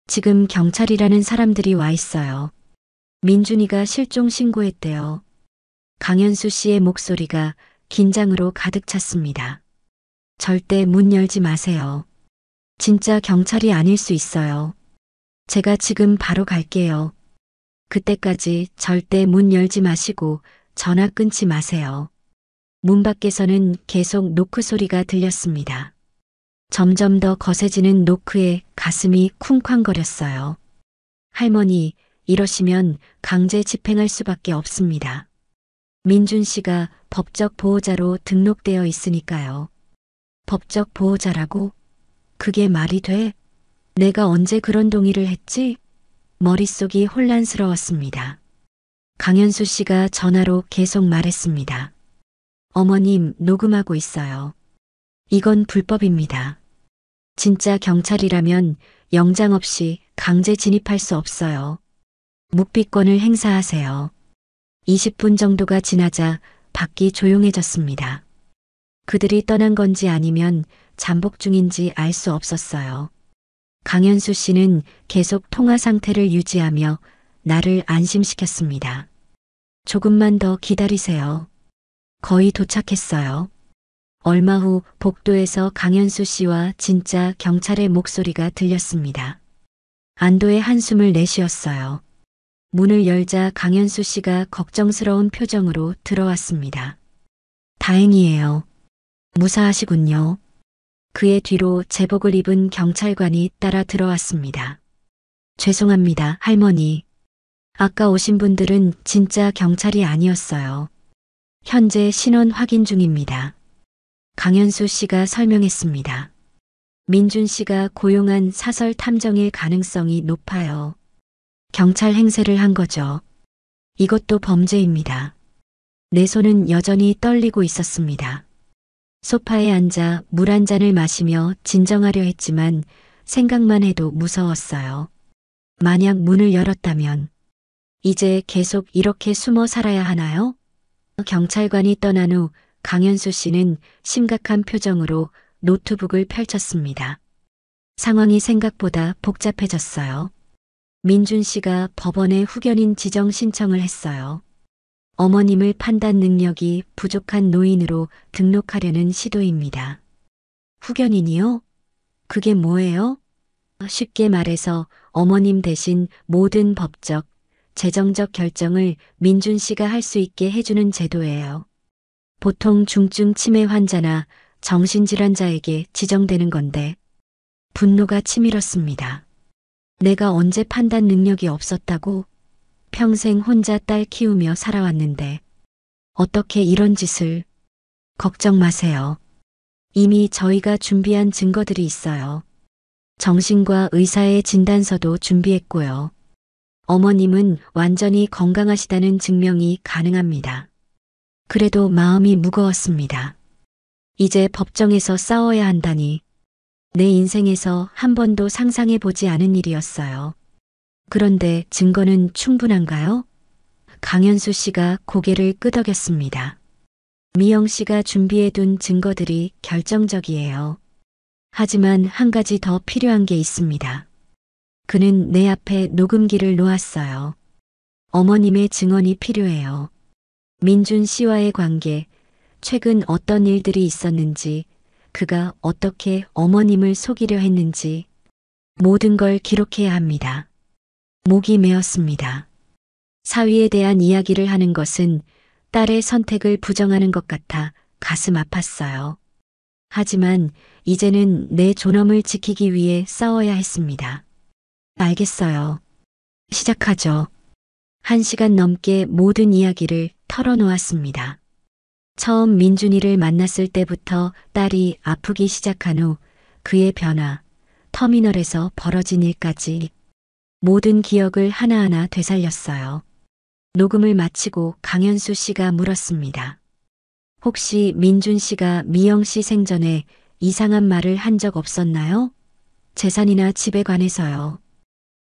지금 경찰이라는 사람들이 와 있어요. 민준이가 실종 신고했대요. 강현수 씨의 목소리가 긴장으로 가득 찼습니다. 절대 문 열지 마세요. 진짜 경찰이 아닐 수 있어요. 제가 지금 바로 갈게요. 그때까지 절대 문 열지 마시고 전화 끊지 마세요. 문 밖에서는 계속 노크 소리가 들렸습니다. 점점 더 거세지는 노크에 가슴이 쿵쾅거렸어요. 할머니, 이러시면 강제 집행할 수밖에 없습니다. 민준 씨가 법적 보호자로 등록되어 있으니까요. 법적 보호자라고? 그게 말이 돼? 내가 언제 그런 동의를 했지? 머릿속이 혼란스러웠습니다. 강현수 씨가 전화로 계속 말했습니다. 어머님, 녹음하고 있어요. 이건 불법입니다. 진짜 경찰이라면 영장 없이 강제 진입할 수 없어요. 묵비권을 행사하세요. 20분 정도가 지나자 밖이 조용해졌습니다. 그들이 떠난 건지 아니면 잠복 중인지 알 수 없었어요. 강현수 씨는 계속 통화 상태를 유지하며 나를 안심시켰습니다. 조금만 더 기다리세요. 거의 도착했어요. 얼마 후 복도에서 강현수 씨와 진짜 경찰의 목소리가 들렸습니다. 안도의 한숨을 내쉬었어요. 문을 열자 강현수 씨가 걱정스러운 표정으로 들어왔습니다. 다행이에요. 무사하시군요. 그의 뒤로 제복을 입은 경찰관이 따라 들어왔습니다. 죄송합니다, 할머니. 아까 오신 분들은 진짜 경찰이 아니었어요. 현재 신원 확인 중입니다. 강현수 씨가 설명했습니다. 민준 씨가 고용한 사설 탐정일 가능성이 높아요. 경찰 행세를 한 거죠. 이것도 범죄입니다. 내 손은 여전히 떨리고 있었습니다. 소파에 앉아 물 한 잔을 마시며 진정하려 했지만 생각만 해도 무서웠어요. 만약 문을 열었다면 이제 계속 이렇게 숨어 살아야 하나요? 경찰관이 떠난 후 강현수 씨는 심각한 표정으로 노트북을 펼쳤습니다. 상황이 생각보다 복잡해졌어요. 민준 씨가 법원에 후견인 지정 신청을 했어요. 어머님을 판단 능력이 부족한 노인으로 등록하려는 시도입니다. 후견인이요? 그게 뭐예요? 쉽게 말해서 어머님 대신 모든 법적, 재정적 결정을 민준 씨가 할 수 있게 해주는 제도예요. 보통 중증 치매 환자나 정신질환자에게 지정되는 건데 분노가 치밀었습니다. 내가 언제 판단 능력이 없었다고? 평생 혼자 딸 키우며 살아왔는데 어떻게 이런 짓을. 걱정 마세요. 이미 저희가 준비한 증거들이 있어요. 정신과 의사의 진단서도 준비했고요. 어머님은 완전히 건강하시다는 증명이 가능합니다. 그래도 마음이 무거웠습니다. 이제 법정에서 싸워야 한다니. 내 인생에서 한 번도 상상해 보지 않은 일이었어요. 그런데 증거는 충분한가요? 강현수 씨가 고개를 끄덕였습니다. 미영 씨가 준비해둔 증거들이 결정적이에요. 하지만 한 가지 더 필요한 게 있습니다. 그는 내 앞에 녹음기를 놓았어요. 어머님의 증언이 필요해요. 민준 씨와의 관계, 최근 어떤 일들이 있었는지, 그가 어떻게 어머님을 속이려 했는지, 모든 걸 기록해야 합니다. 목이 메었습니다. 사위에 대한 이야기를 하는 것은 딸의 선택을 부정하는 것 같아 가슴 아팠어요. 하지만 이제는 내 존엄을 지키기 위해 싸워야 했습니다. 알겠어요. 시작하죠. 1시간 넘게 모든 이야기를 털어놓았습니다. 처음 민준이를 만났을 때부터 딸이 아프기 시작한 후 그의 변화, 터미널에서 벌어진 일까지 모든 기억을 하나하나 되살렸어요. 녹음을 마치고 강현수 씨가 물었습니다. 혹시 민준 씨가 미영 씨 생전에 이상한 말을 한 적 없었나요? 재산이나 집에 관해서요.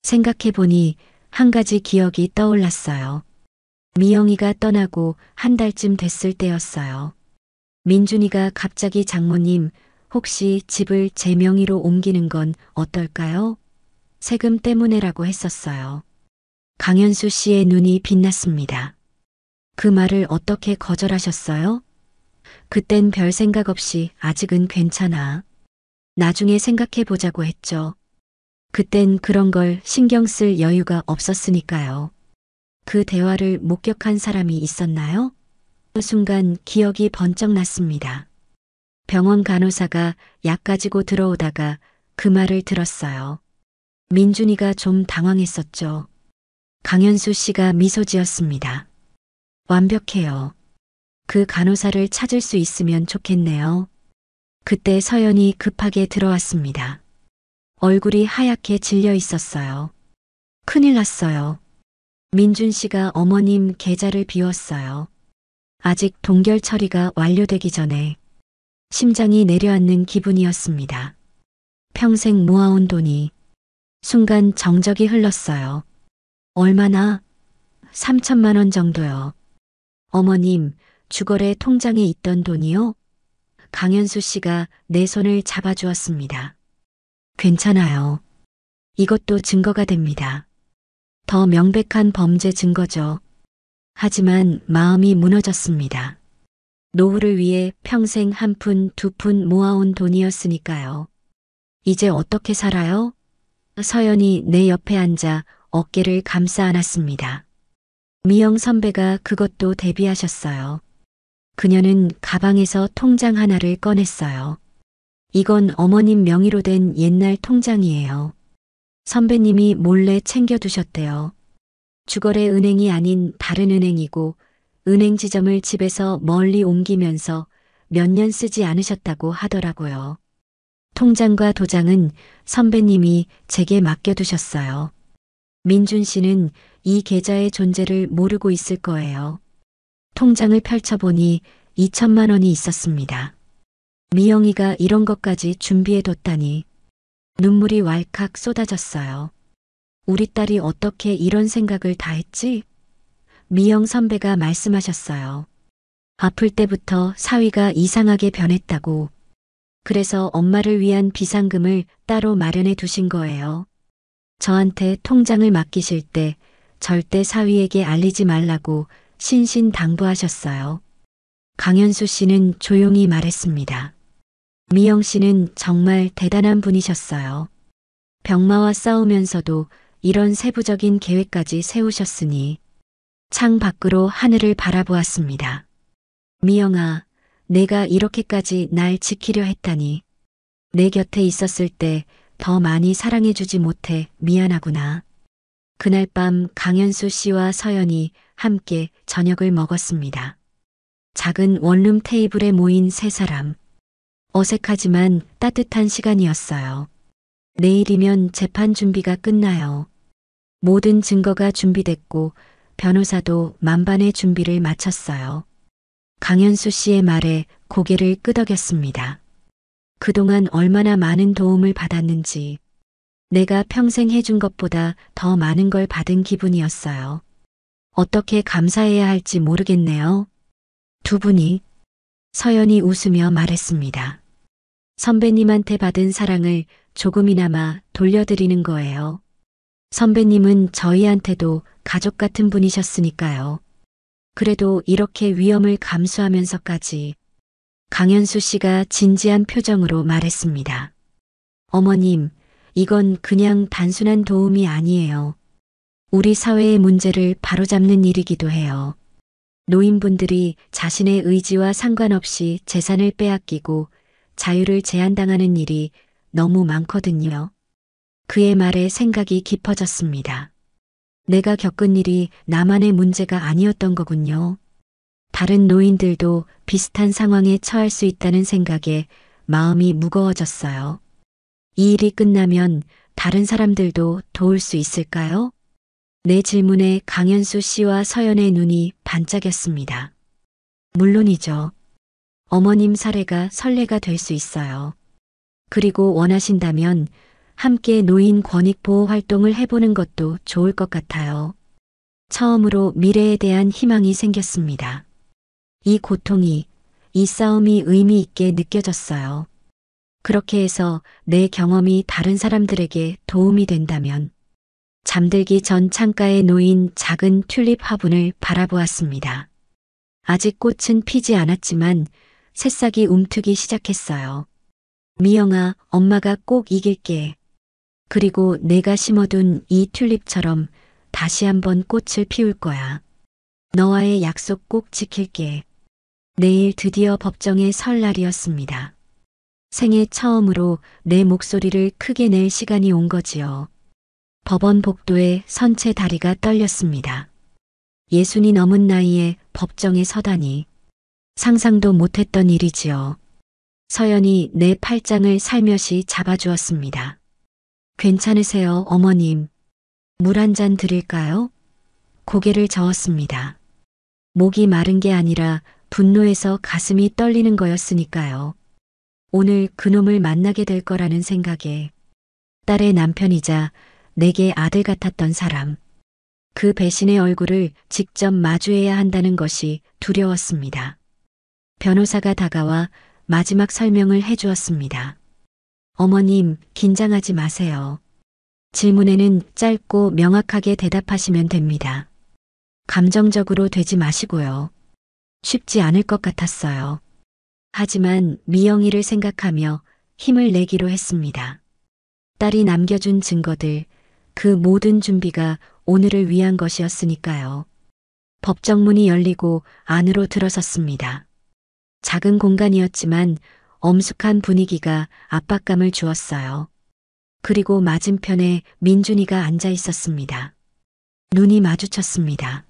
생각해보니 한 가지 기억이 떠올랐어요. 미영이가 떠나고 한 달쯤 됐을 때였어요. 민준이가 갑자기 장모님, 혹시 집을 제 명의로 옮기는 건 어떨까요? 세금 때문에라고 했었어요. 강현수 씨의 눈이 빛났습니다. 그 말을 어떻게 거절하셨어요? 그땐 별 생각 없이 아직은 괜찮아. 나중에 생각해 보자고 했죠. 그땐 그런 걸 신경 쓸 여유가 없었으니까요. 그 대화를 목격한 사람이 있었나요? 그 순간 기억이 번쩍 났습니다. 병원 간호사가 약 가지고 들어오다가 그 말을 들었어요. 민준이가 좀 당황했었죠. 강현수 씨가 미소 지었습니다. 완벽해요. 그 간호사를 찾을 수 있으면 좋겠네요. 그때 서연이 급하게 들어왔습니다. 얼굴이 하얗게 질려 있었어요. 큰일 났어요. 민준 씨가 어머님 계좌를 비웠어요. 아직 동결 처리가 완료되기 전에. 심장이 내려앉는 기분이었습니다. 평생 모아온 돈이 순간 정적이 흘렀어요. 얼마나? 3천만 원 정도요. 어머님, 주거래 통장에 있던 돈이요? 강현수 씨가 내 손을 잡아주었습니다. 괜찮아요. 이것도 증거가 됩니다. 더 명백한 범죄 증거죠. 하지만 마음이 무너졌습니다. 노후를 위해 평생 한 푼, 두 푼 모아온 돈이었으니까요. 이제 어떻게 살아요? 서연이 내 옆에 앉아 어깨를 감싸 안았습니다. 미영 선배가 그것도 대비하셨어요. 그녀는 가방에서 통장 하나를 꺼냈어요. 이건 어머님 명의로 된 옛날 통장이에요. 선배님이 몰래 챙겨두셨대요. 주거래 은행이 아닌 다른 은행이고 은행 지점을 집에서 멀리 옮기면서 몇 년 쓰지 않으셨다고 하더라고요. 통장과 도장은 선배님이 제게 맡겨두셨어요. 민준 씨는 이 계좌의 존재를 모르고 있을 거예요. 통장을 펼쳐보니 2천만 원이 있었습니다. 미영이가 이런 것까지 준비해뒀다니. 눈물이 왈칵 쏟아졌어요. 우리 딸이 어떻게 이런 생각을 다 했지? 미영 선배가 말씀하셨어요. 아플 때부터 사위가 이상하게 변했다고. 그래서 엄마를 위한 비상금을 따로 마련해 두신 거예요. 저한테 통장을 맡기실 때 절대 사위에게 알리지 말라고 신신당부하셨어요. 강현수 씨는 조용히 말했습니다. 미영 씨는 정말 대단한 분이셨어요. 병마와 싸우면서도 이런 세부적인 계획까지 세우셨으니. 창 밖으로 하늘을 바라보았습니다. 미영아, 내가 이렇게까지 날 지키려 했다니. 내 곁에 있었을 때 더 많이 사랑해주지 못해 미안하구나. 그날 밤 강현수 씨와 서연이 함께 저녁을 먹었습니다. 작은 원룸 테이블에 모인 세 사람. 어색하지만 따뜻한 시간이었어요. 내일이면 재판 준비가 끝나요. 모든 증거가 준비됐고 변호사도 만반의 준비를 마쳤어요. 강현수 씨의 말에 고개를 끄덕였습니다. 그동안 얼마나 많은 도움을 받았는지, 내가 평생 해준 것보다 더 많은 걸 받은 기분이었어요. 어떻게 감사해야 할지 모르겠네요. 두 분이. 서연이 웃으며 말했습니다. 선배님한테 받은 사랑을 조금이나마 돌려드리는 거예요. 선배님은 저희한테도 가족 같은 분이셨으니까요. 그래도 이렇게 위험을 감수하면서까지. 강현수 씨가 진지한 표정으로 말했습니다. 어머님, 이건 그냥 단순한 도움이 아니에요. 우리 사회의 문제를 바로잡는 일이기도 해요. 노인분들이 자신의 의지와 상관없이 재산을 빼앗기고 자유를 제한당하는 일이 너무 많거든요. 그의 말에 생각이 깊어졌습니다. 내가 겪은 일이 나만의 문제가 아니었던 거군요. 다른 노인들도 비슷한 상황에 처할 수 있다는 생각에 마음이 무거워졌어요. 이 일이 끝나면 다른 사람들도 도울 수 있을까요? 내 질문에 강현수 씨와 서연의 눈이 반짝였습니다. 물론이죠. 어머님 사례가 선례가 될 수 있어요. 그리고 원하신다면 함께 노인 권익 보호 활동을 해보는 것도 좋을 것 같아요. 처음으로 미래에 대한 희망이 생겼습니다. 이 고통이, 이 싸움이 의미 있게 느껴졌어요. 그렇게 해서 내 경험이 다른 사람들에게 도움이 된다면. 잠들기 전 창가에 놓인 작은 튤립 화분을 바라보았습니다. 아직 꽃은 피지 않았지만 새싹이 움트기 시작했어요. 미영아, 엄마가 꼭 이길게. 그리고 내가 심어둔 이 튤립처럼 다시 한번 꽃을 피울 거야. 너와의 약속 꼭 지킬게. 내일 드디어 법정에 설 날이었습니다. 생애 처음으로 내 목소리를 크게 낼 시간이 온 거지요. 법원 복도에 선 채 다리가 떨렸습니다. 60이 넘은 나이에 법정에 서다니. 상상도 못했던 일이지요. 서연이 내 팔짱을 살며시 잡아주었습니다. 괜찮으세요, 어머님? 물 한 잔 드릴까요? 고개를 저었습니다. 목이 마른 게 아니라 분노해서 가슴이 떨리는 거였으니까요. 오늘 그놈을 만나게 될 거라는 생각에. 딸의 남편이자 내게 아들 같았던 사람. 그 배신의 얼굴을 직접 마주해야 한다는 것이 두려웠습니다. 변호사가 다가와 마지막 설명을 해주었습니다. 어머님, 긴장하지 마세요. 질문에는 짧고 명확하게 대답하시면 됩니다. 감정적으로 되지 마시고요. 쉽지 않을 것 같았어요. 하지만 미영이를 생각하며 힘을 내기로 했습니다. 딸이 남겨준 증거들, 그 모든 준비가 오늘을 위한 것이었으니까요. 법정문이 열리고 안으로 들어섰습니다. 작은 공간이었지만 엄숙한 분위기가 압박감을 주었어요. 그리고 맞은편에 민준이가 앉아 있었습니다. 눈이 마주쳤습니다.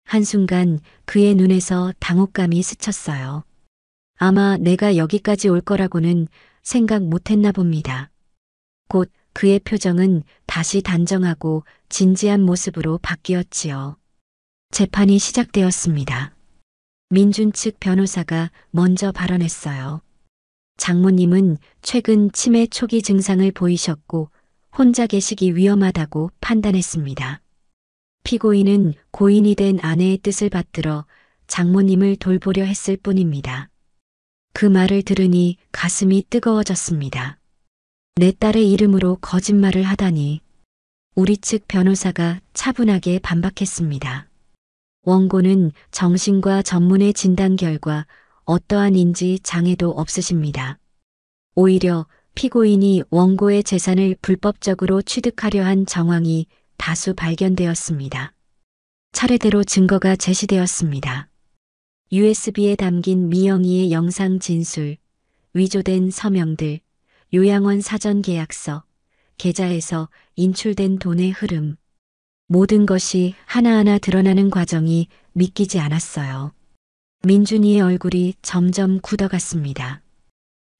한순간 그의 눈에서 당혹감이 스쳤어요. 아마 내가 여기까지 올 거라고는 생각 못했나 봅니다. 곧 그의 표정은 다시 단정하고 진지한 모습으로 바뀌었지요. 재판이 시작되었습니다. 민준 측 변호사가 먼저 발언했어요. 장모님은 최근 치매 초기 증상을 보이셨고 혼자 계시기 위험하다고 판단했습니다. 피고인은 고인이 된 아내의 뜻을 받들어 장모님을 돌보려 했을 뿐입니다. 그 말을 들으니 가슴이 뜨거워졌습니다. 내 딸의 이름으로 거짓말을 하다니. 우리 측 변호사가 차분하게 반박했습니다. 원고는 정신과 전문의 진단 결과 어떠한 인지 장애도 없으십니다. 오히려 피고인이 원고의 재산을 불법적으로 취득하려 한 정황이 다수 발견되었습니다. 차례대로 증거가 제시되었습니다. USB에 담긴 미영이의 영상 진술, 위조된 서명들, 요양원 사전 계약서, 계좌에서 인출된 돈의 흐름. 모든 것이 하나하나 드러나는 과정이 믿기지 않았어요. 민준이의 얼굴이 점점 굳어갔습니다.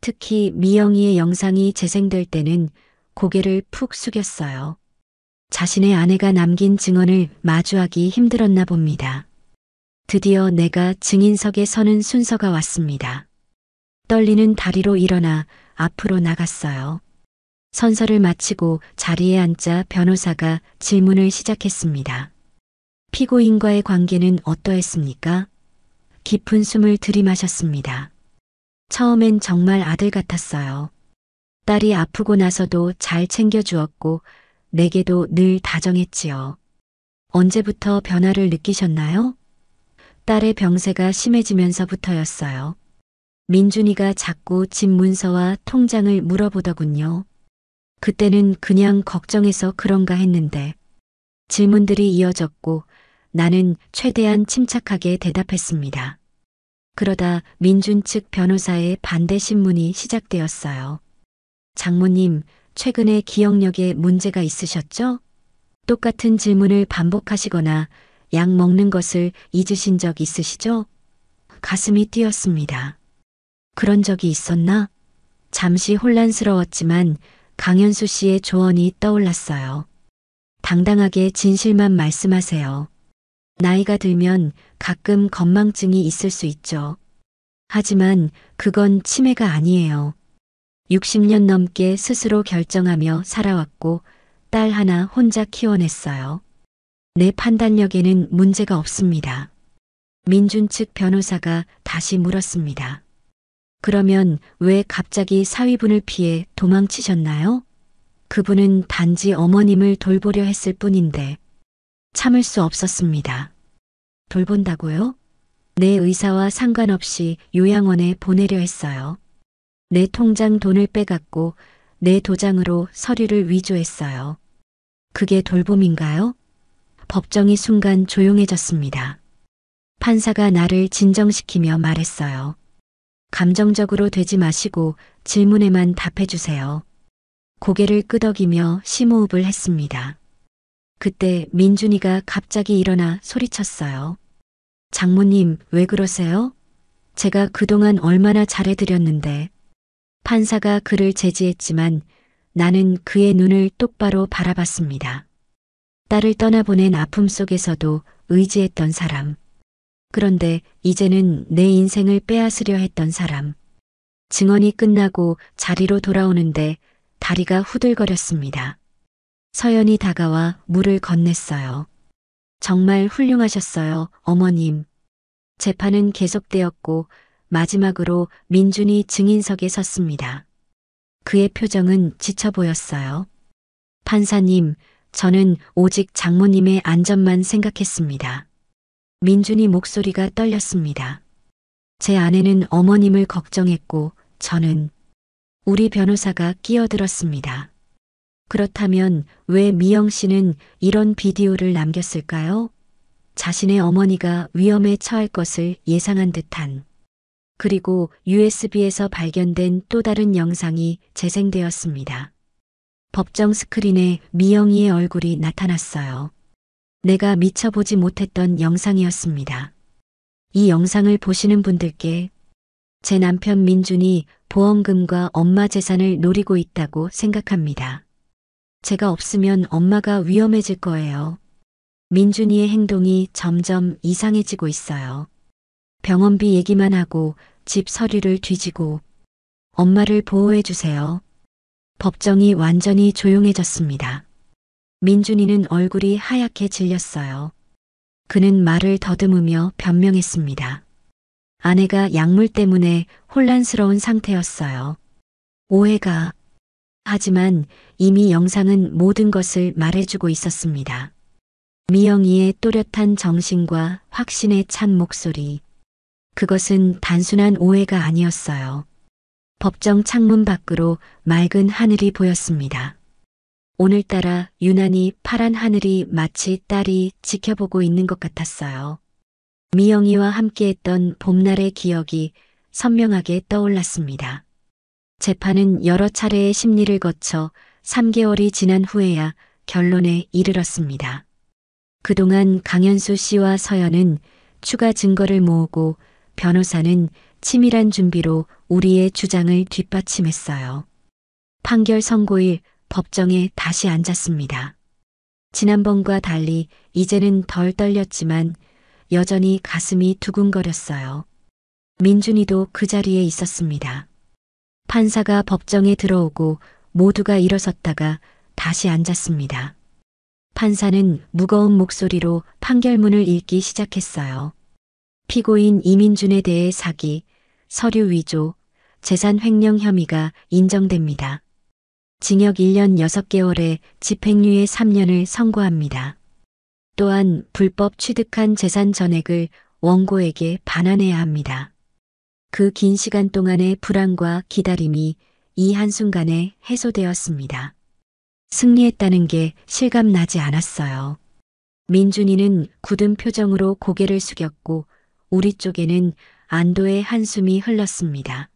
특히 미영이의 영상이 재생될 때는 고개를 푹 숙였어요. 자신의 아내가 남긴 증언을 마주하기 힘들었나 봅니다. 드디어 내가 증인석에 서는 순서가 왔습니다. 떨리는 다리로 일어나 앞으로 나갔어요. 선서를 마치고 자리에 앉자 변호사가 질문을 시작했습니다. 피고인과의 관계는 어떠했습니까? 깊은 숨을 들이마셨습니다. 처음엔 정말 아들 같았어요. 딸이 아프고 나서도 잘 챙겨주었고 내게도 늘 다정했지요. 언제부터 변화를 느끼셨나요? 딸의 병세가 심해지면서부터였어요. 민준이가 자꾸 집 문서와 통장을 물어보더군요. 그때는 그냥 걱정해서 그런가 했는데 질문들이 이어졌고 나는 최대한 침착하게 대답했습니다. 그러다 민준 측 변호사의 반대 신문이 시작되었어요. 장모님, 최근에 기억력에 문제가 있으셨죠? 똑같은 질문을 반복하시거나 약 먹는 것을 잊으신 적 있으시죠? 가슴이 뛰었습니다. 그런 적이 있었나? 잠시 혼란스러웠지만 강현수 씨의 조언이 떠올랐어요. 당당하게 진실만 말씀하세요. 나이가 들면 가끔 건망증이 있을 수 있죠. 하지만 그건 치매가 아니에요. 60년 넘게 스스로 결정하며 살아왔고 딸 하나 혼자 키워냈어요. 내 판단력에는 문제가 없습니다. 민준 측 변호사가 다시 물었습니다. 그러면 왜 갑자기 사위분을 피해 도망치셨나요? 그분은 단지 어머님을 돌보려 했을 뿐인데 참을 수 없었습니다. 돌본다고요? 내 의사와 상관없이 요양원에 보내려 했어요. 내 통장 돈을 빼갔고 내 도장으로 서류를 위조했어요. 그게 돌봄인가요? 법정이 순간 조용해졌습니다. 판사가 나를 진정시키며 말했어요. 감정적으로 되지 마시고 질문에만 답해주세요. 고개를 끄덕이며 심호흡을 했습니다. 그때 민준이가 갑자기 일어나 소리쳤어요. 장모님, 왜 그러세요? 제가 그동안 얼마나 잘해드렸는데. 판사가 그를 제지했지만 나는 그의 눈을 똑바로 바라봤습니다. 딸을 떠나보낸 아픔 속에서도 의지했던 사람. 그런데 이제는 내 인생을 빼앗으려 했던 사람. 증언이 끝나고 자리로 돌아오는데 다리가 후들거렸습니다. 서연이 다가와 물을 건넸어요. 정말 훌륭하셨어요, 어머님. 재판은 계속되었고 마지막으로 민준이 증인석에 섰습니다. 그의 표정은 지쳐 보였어요. 판사님, 저는 오직 장모님의 안전만 생각했습니다. 민준이 목소리가 떨렸습니다. 제 아내는 어머님을 걱정했고 저는 우리 변호사가 끼어들었습니다. 그렇다면 왜 미영 씨는 이런 비디오를 남겼을까요? 자신의 어머니가 위험에 처할 것을 예상한 듯한. 그리고 USB에서 발견된 또 다른 영상이 재생되었습니다. 법정 스크린에 미영이의 얼굴이 나타났어요. 내가 미처 보지 못했던 영상이었습니다. 이 영상을 보시는 분들께 제 남편 민준이 보험금과 엄마 재산을 노리고 있다고 생각합니다. 제가 없으면 엄마가 위험해질 거예요. 민준이의 행동이 점점 이상해지고 있어요. 병원비 얘기만 하고 집 서류를 뒤지고 엄마를 보호해 주세요. 법정이 완전히 조용해졌습니다. 민준이는 얼굴이 하얗게 질렸어요. 그는 말을 더듬으며 변명했습니다. 아내가 약물 때문에 혼란스러운 상태였어요. 오해가. 하지만 이미 영상은 모든 것을 말해주고 있었습니다. 미영이의 또렷한 정신과 확신에 찬 목소리. 그것은 단순한 오해가 아니었어요. 법정 창문 밖으로 맑은 하늘이 보였습니다. 오늘따라 유난히 파란 하늘이 마치 딸이 지켜보고 있는 것 같았어요. 미영이와 함께했던 봄날의 기억이 선명하게 떠올랐습니다. 재판은 여러 차례의 심리를 거쳐 3개월이 지난 후에야 결론에 이르렀습니다. 그동안 강현수 씨와 서연은 추가 증거를 모으고 변호사는 치밀한 준비로 우리의 주장을 뒷받침했어요. 판결 선고일 법정에 다시 앉았습니다. 지난번과 달리 이제는 덜 떨렸지만 여전히 가슴이 두근거렸어요. 민준이도 그 자리에 있었습니다. 판사가 법정에 들어오고 모두가 일어섰다가 다시 앉았습니다. 판사는 무거운 목소리로 판결문을 읽기 시작했어요. 피고인 이민준에 대해 사기, 서류 위조, 재산 횡령 혐의가 인정됩니다. 징역 1년 6개월에 집행유예 3년을 선고합니다. 또한 불법 취득한 재산 전액을 원고에게 반환해야 합니다. 그 긴 시간 동안의 불안과 기다림이 이 한순간에 해소되었습니다. 승리했다는 게 실감나지 않았어요. 민준이는 굳은 표정으로 고개를 숙였고 우리 쪽에는 안도의 한숨이 흘렀습니다.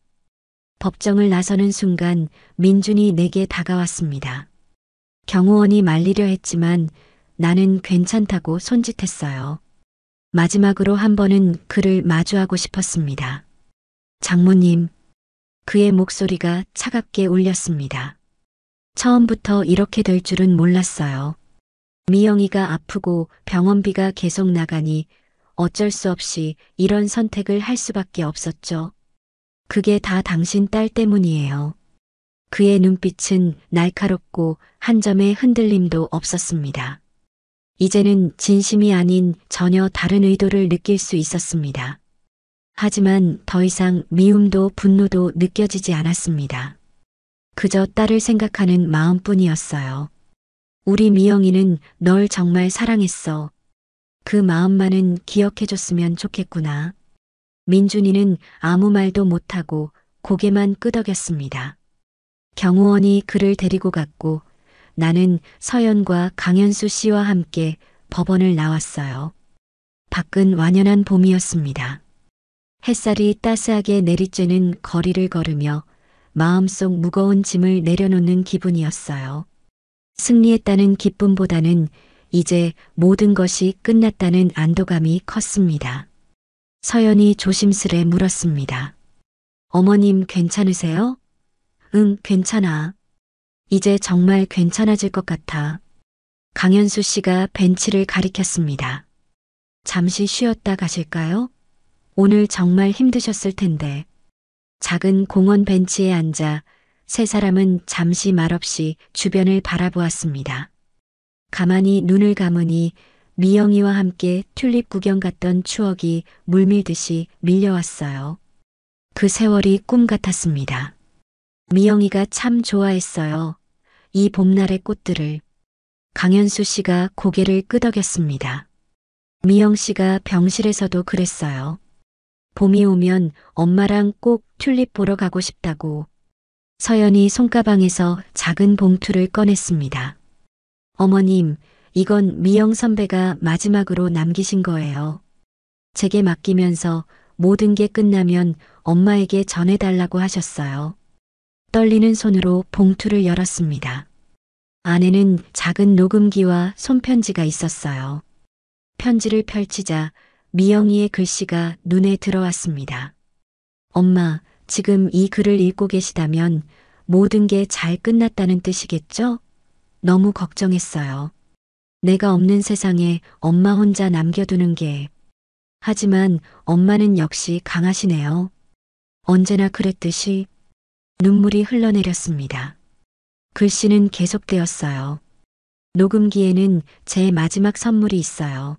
법정을 나서는 순간 민준이 내게 다가왔습니다. 경호원이 말리려 했지만 나는 괜찮다고 손짓했어요. 마지막으로 한 번은 그를 마주하고 싶었습니다. 장모님, 그의 목소리가 차갑게 울렸습니다. 처음부터 이렇게 될 줄은 몰랐어요. 미영이가 아프고 병원비가 계속 나가니 어쩔 수 없이 이런 선택을 할 수밖에 없었죠. 그게 다 당신 딸 때문이에요. 그의 눈빛은 날카롭고 한 점의 흔들림도 없었습니다. 이제는 진심이 아닌 전혀 다른 의도를 느낄 수 있었습니다. 하지만 더 이상 미움도 분노도 느껴지지 않았습니다. 그저 딸을 생각하는 마음뿐이었어요. 우리 미영이는 널 정말 사랑했어. 그 마음만은 기억해줬으면 좋겠구나. 민준이는 아무 말도 못하고 고개만 끄덕였습니다. 경호원이 그를 데리고 갔고 나는 서연과 강현수 씨와 함께 법원을 나왔어요. 밖은 완연한 봄이었습니다. 햇살이 따스하게 내리쬐는 거리를 걸으며 마음속 무거운 짐을 내려놓는 기분이었어요. 승리했다는 기쁨보다는 이제 모든 것이 끝났다는 안도감이 컸습니다. 서연이 조심스레 물었습니다. 어머님 괜찮으세요? 응, 괜찮아. 이제 정말 괜찮아질 것 같아. 강현수 씨가 벤치를 가리켰습니다. 잠시 쉬었다 가실까요? 오늘 정말 힘드셨을 텐데. 작은 공원 벤치에 앉아 세 사람은 잠시 말없이 주변을 바라보았습니다. 가만히 눈을 감으니 미영이와 함께 튤립 구경 갔던 추억이 물밀듯이 밀려왔어요. 그 세월이 꿈 같았습니다. 미영이가 참 좋아했어요. 이 봄날의 꽃들을. 강현수 씨가 고개를 끄덕였습니다. 미영 씨가 병실에서도 그랬어요. 봄이 오면 엄마랑 꼭 튤립 보러 가고 싶다고. 서연이 손가방에서 작은 봉투를 꺼냈습니다. 어머님, 이건 미영 선배가 마지막으로 남기신 거예요. 제게 맡기면서 모든 게 끝나면 엄마에게 전해달라고 하셨어요. 떨리는 손으로 봉투를 열었습니다. 안에는 작은 녹음기와 손편지가 있었어요. 편지를 펼치자 미영이의 글씨가 눈에 들어왔습니다. 엄마, 지금 이 글을 읽고 계시다면 모든 게 잘 끝났다는 뜻이겠죠? 너무 걱정했어요. 내가 없는 세상에 엄마 혼자 남겨두는 게. 하지만 엄마는 역시 강하시네요. 언제나 그랬듯이. 눈물이 흘러내렸습니다. 글씨는 계속되었어요. 녹음기에는 제 마지막 선물이 있어요.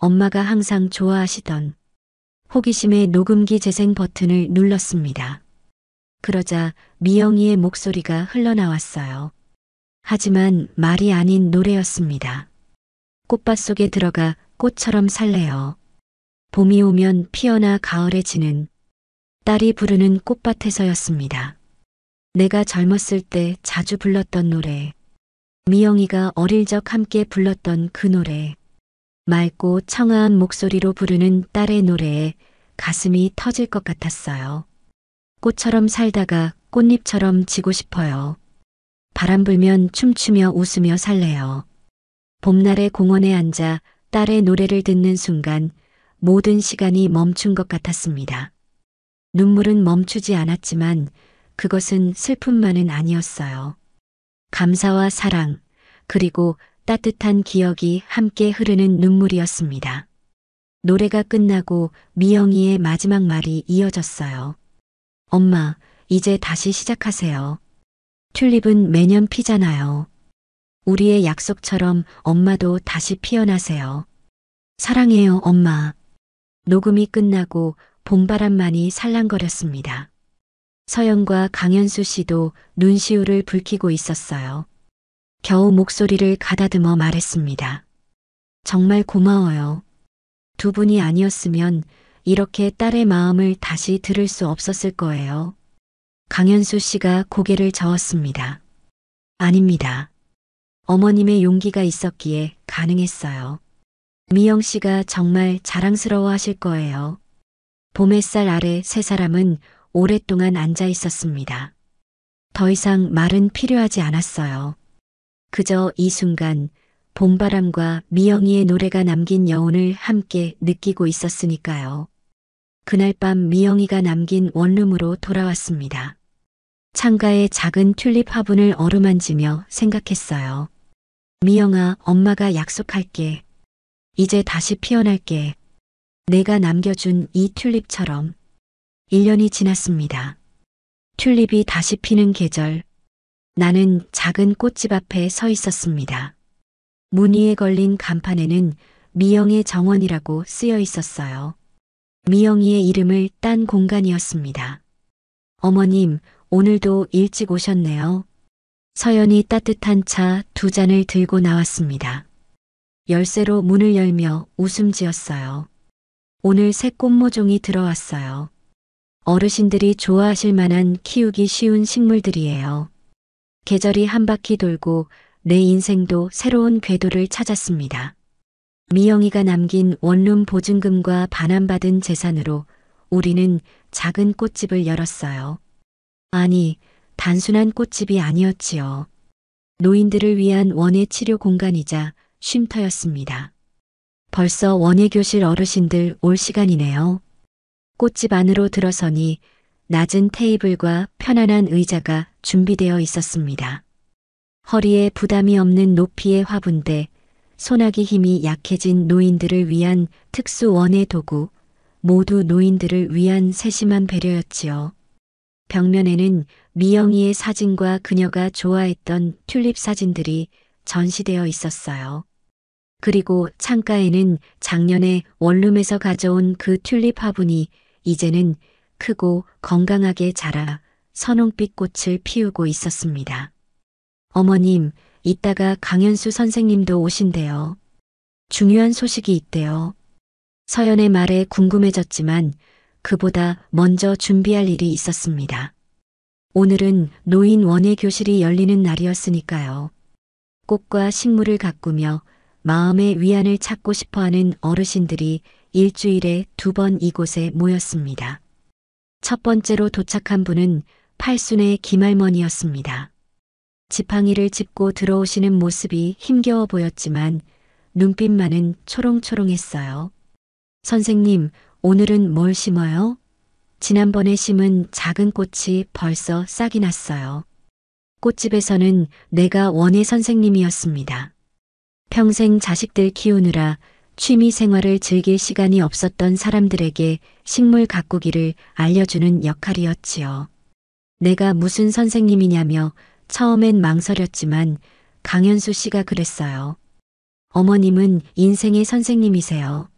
엄마가 항상 좋아하시던. 호기심에 녹음기 재생 버튼을 눌렀습니다. 그러자 미영이의 목소리가 흘러나왔어요. 하지만 말이 아닌 노래였습니다. 꽃밭 속에 들어가 꽃처럼 살래요. 봄이 오면 피어나 가을에 지는 딸이 부르는 꽃밭에서였습니다. 내가 젊었을 때 자주 불렀던 노래. 미영이가 어릴 적 함께 불렀던 그 노래. 맑고 청아한 목소리로 부르는 딸의 노래에 가슴이 터질 것 같았어요. 꽃처럼 살다가 꽃잎처럼 지고 싶어요. 바람 불면 춤추며 웃으며 살래요. 봄날의 공원에 앉아 딸의 노래를 듣는 순간 모든 시간이 멈춘 것 같았습니다. 눈물은 멈추지 않았지만 그것은 슬픔만은 아니었어요. 감사와 사랑, 그리고 따뜻한 기억이 함께 흐르는 눈물이었습니다. 노래가 끝나고 미영이의 마지막 말이 이어졌어요. 엄마, 이제 다시 시작하세요. 튤립은 매년 피잖아요. 우리의 약속처럼 엄마도 다시 피어나세요. 사랑해요, 엄마. 녹음이 끝나고 봄바람만이 살랑거렸습니다. 서연과 강현수 씨도 눈시울을 붉히고 있었어요. 겨우 목소리를 가다듬어 말했습니다. 정말 고마워요. 두 분이 아니었으면 이렇게 딸의 마음을 다시 들을 수 없었을 거예요. 강현수 씨가 고개를 저었습니다. 아닙니다. 어머님의 용기가 있었기에 가능했어요. 미영 씨가 정말 자랑스러워 하실 거예요. 봄 햇살 아래 세 사람은 오랫동안 앉아 있었습니다. 더 이상 말은 필요하지 않았어요. 그저 이 순간 봄바람과 미영이의 노래가 남긴 여운을 함께 느끼고 있었으니까요. 그날 밤 미영이가 남긴 원룸으로 돌아왔습니다. 창가에 작은 튤립 화분을 어루만지며 생각했어요. 미영아, 엄마가 약속할게. 이제 다시 피어날게. 내가 남겨준 이 튤립처럼. 1년이 지났습니다. 튤립이 다시 피는 계절. 나는 작은 꽃집 앞에 서 있었습니다. 무늬에 걸린 간판에는 미영의 정원이라고 쓰여 있었어요. 미영이의 이름을 딴 공간이었습니다. 어머님, 오늘도 일찍 오셨네요. 서연이 따뜻한 차 2잔을 들고 나왔습니다. 열쇠로 문을 열며 웃음 지었어요. 오늘 새 꽃모종이 들어왔어요. 어르신들이 좋아하실 만한 키우기 쉬운 식물들이에요. 계절이 한 바퀴 돌고 내 인생도 새로운 궤도를 찾았습니다. 미영이가 남긴 원룸 보증금과 반환받은 재산으로 우리는 작은 꽃집을 열었어요. 아니, 단순한 꽃집이 아니었지요. 노인들을 위한 원예 치료 공간이자 쉼터였습니다. 벌써 원예 교실 어르신들 올 시간이네요. 꽃집 안으로 들어서니 낮은 테이블과 편안한 의자가 준비되어 있었습니다. 허리에 부담이 없는 높이의 화분대, 손아귀 힘이 약해진 노인들을 위한 특수 원예 도구, 모두 노인들을 위한 세심한 배려였지요. 벽면에는 미영이의 사진과 그녀가 좋아했던 튤립 사진들이 전시되어 있었어요. 그리고 창가에는 작년에 원룸에서 가져온 그 튤립 화분이 이제는 크고 건강하게 자라 선홍빛 꽃을 피우고 있었습니다. 어머님, 이따가 강현수 선생님도 오신대요. 중요한 소식이 있대요. 서연의 말에 궁금해졌지만 그보다 먼저 준비할 일이 있었습니다. 오늘은 노인 원예 교실이 열리는 날이었으니까요. 꽃과 식물을 가꾸며 마음의 위안을 찾고 싶어하는 어르신들이 일주일에 2번 이곳에 모였습니다. 첫 번째로 도착한 분은 팔순의 김할머니였습니다. 지팡이를 짚고 들어오시는 모습이 힘겨워 보였지만 눈빛만은 초롱초롱했어요. 선생님, 오늘은 뭘 심어요? 지난번에 심은 작은 꽃이 벌써 싹이 났어요. 꽃집에서는 내가 원예 선생님이었습니다. 평생 자식들 키우느라 취미 생활을 즐길 시간이 없었던 사람들에게 식물 가꾸기를 알려주는 역할이었지요. 내가 무슨 선생님이냐며 처음엔 망설였지만 강현수 씨가 그랬어요. 어머님은 인생의 선생님이세요.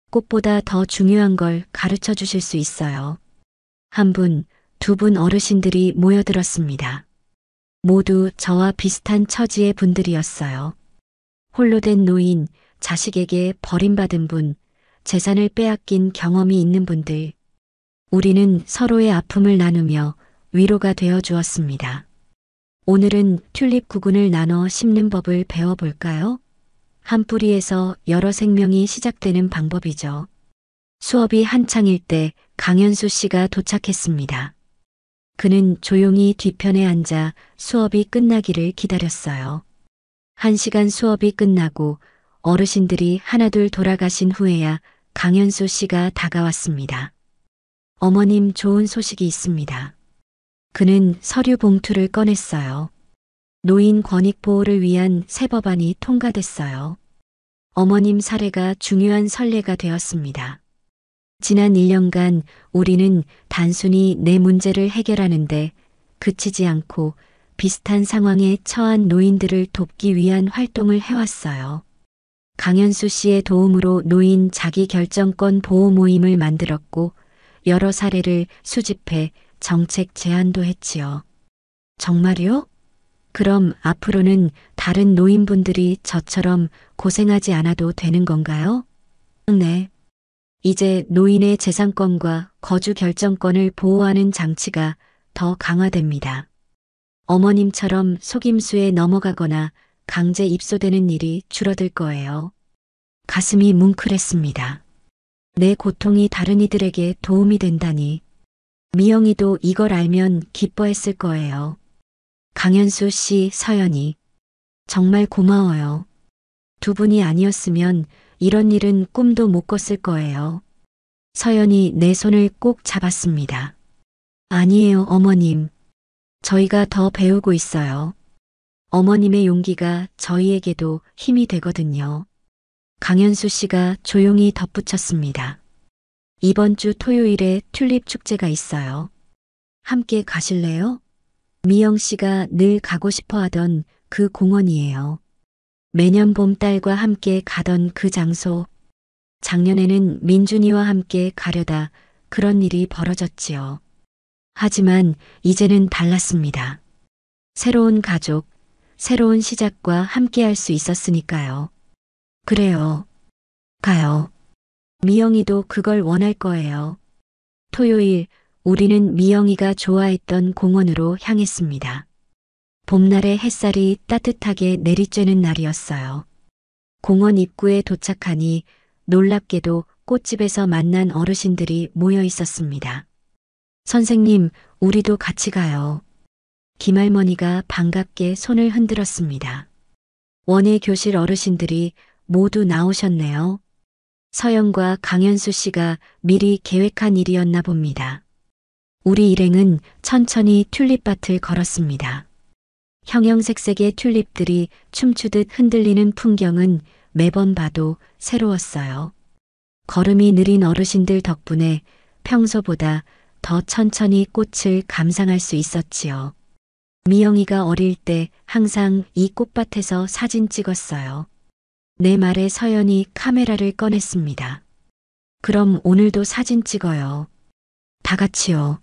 꽃보다 더 중요한 걸 가르쳐 주실 수 있어요. 한 분, 2분 어르신들이 모여들었습니다. 모두 저와 비슷한 처지의 분들이었어요. 홀로 된 노인, 자식에게 버림받은 분, 재산을 빼앗긴 경험이 있는 분들. 우리는 서로의 아픔을 나누며 위로가 되어 주었습니다. 오늘은 튤립 구근을 나눠 심는 법을 배워볼까요? 한 뿌리에서 여러 생명이 시작되는 방법이죠. 수업이 한창일 때 강현수 씨가 도착했습니다. 그는 조용히 뒤편에 앉아 수업이 끝나기를 기다렸어요. 1시간 수업이 끝나고 어르신들이 하나둘 돌아가신 후에야 강현수 씨가 다가왔습니다. 어머님, 좋은 소식이 있습니다. 그는 서류 봉투를 꺼냈어요. 노인 권익 보호를 위한 새 법안이 통과됐어요. 어머님 사례가 중요한 선례가 되었습니다. 지난 1년간 우리는 단순히 내 문제를 해결하는데 그치지 않고 비슷한 상황에 처한 노인들을 돕기 위한 활동을 해왔어요. 강현수 씨의 도움으로 노인 자기결정권 보호 모임을 만들었고 여러 사례를 수집해 정책 제안도 했지요. 정말요? 그럼 앞으로는 다른 노인분들이 저처럼 고생하지 않아도 되는 건가요? 네. 이제 노인의 재산권과 거주 결정권을 보호하는 장치가 더 강화됩니다. 어머님처럼 속임수에 넘어가거나 강제 입소되는 일이 줄어들 거예요. 가슴이 뭉클했습니다. 내 고통이 다른 이들에게 도움이 된다니. 미영이도 이걸 알면 기뻐했을 거예요. 강현수 씨, 서연이. 정말 고마워요. 두 분이 아니었으면 이런 일은 꿈도 못 꿨을 거예요. 서연이 내 손을 꼭 잡았습니다. 아니에요, 어머님. 저희가 더 배우고 있어요. 어머님의 용기가 저희에게도 힘이 되거든요. 강현수 씨가 조용히 덧붙였습니다. 이번 주 토요일에 튤립 축제가 있어요. 함께 가실래요? 미영 씨가 늘 가고 싶어 하던 그 공원이에요. 매년 봄 딸과 함께 가던 그 장소. 작년에는 민준이와 함께 가려다 그런 일이 벌어졌지요. 하지만 이제는 달랐습니다. 새로운 가족, 새로운 시작과 함께 할 수 있었으니까요. 그래요. 가요. 미영이도 그걸 원할 거예요. 토요일, 우리는 미영이가 좋아했던 공원으로 향했습니다. 봄날의 햇살이 따뜻하게 내리쬐는 날이었어요. 공원 입구에 도착하니 놀랍게도 꽃집에서 만난 어르신들이 모여 있었습니다. 선생님, 우리도 같이 가요. 김할머니가 반갑게 손을 흔들었습니다. 원예 교실 어르신들이 모두 나오셨네요. 서연과 강현수 씨가 미리 계획한 일이었나 봅니다. 우리 일행은 천천히 튤립밭을 걸었습니다. 형형색색의 튤립들이 춤추듯 흔들리는 풍경은 매번 봐도 새로웠어요. 걸음이 느린 어르신들 덕분에 평소보다 더 천천히 꽃을 감상할 수 있었지요. 미영이가 어릴 때 항상 이 꽃밭에서 사진 찍었어요. 내 말에 서연이 카메라를 꺼냈습니다. 그럼 오늘도 사진 찍어요. 다 같이요.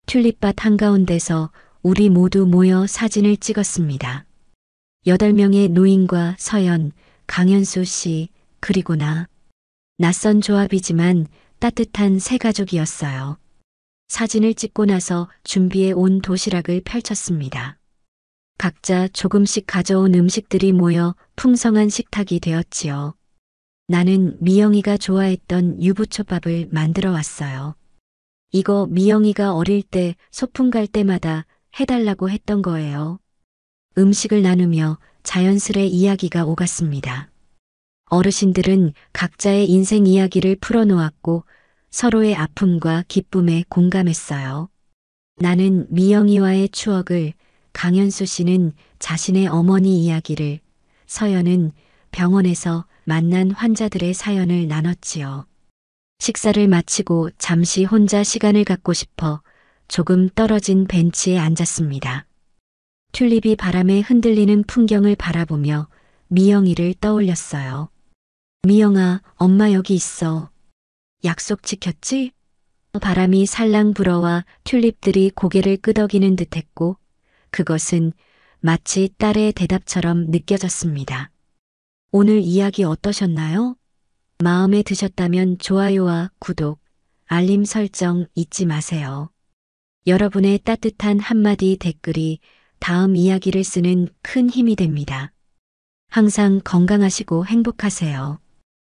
튤립밭 한가운데서 우리 모두 모여 사진을 찍었습니다. 8명의 노인과 서연, 강현수 씨, 그리고 나. 낯선 조합이지만 따뜻한 새 가족이었어요. 사진을 찍고 나서 준비해 온 도시락을 펼쳤습니다. 각자 조금씩 가져온 음식들이 모여 풍성한 식탁이 되었지요. 나는 미영이가 좋아했던 유부초밥을 만들어 왔어요. 이거 미영이가 어릴 때 소풍 갈 때마다 해달라고 했던 거예요. 음식을 나누며 자연스레 이야기가 오갔습니다. 어르신들은 각자의 인생 이야기를 풀어놓았고 서로의 아픔과 기쁨에 공감했어요. 나는 미영이와의 추억을, 강현수 씨는 자신의 어머니 이야기를, 서연은 병원에서 만난 환자들의 사연을 나눴지요. 식사를 마치고 잠시 혼자 시간을 갖고 싶어 조금 떨어진 벤치에 앉았습니다. 튤립이 바람에 흔들리는 풍경을 바라보며 미영이를 떠올렸어요. 미영아, 엄마 여기 있어. 약속 지켰지? 바람이 살랑 불어와 튤립들이 고개를 끄덕이는 듯했고 그것은 마치 딸의 대답처럼 느껴졌습니다. 오늘 이야기 어떠셨나요? 마음에 드셨다면 좋아요와 구독, 알림 설정 잊지 마세요. 여러분의 따뜻한 한마디 댓글이 다음 이야기를 쓰는 큰 힘이 됩니다. 항상 건강하시고 행복하세요.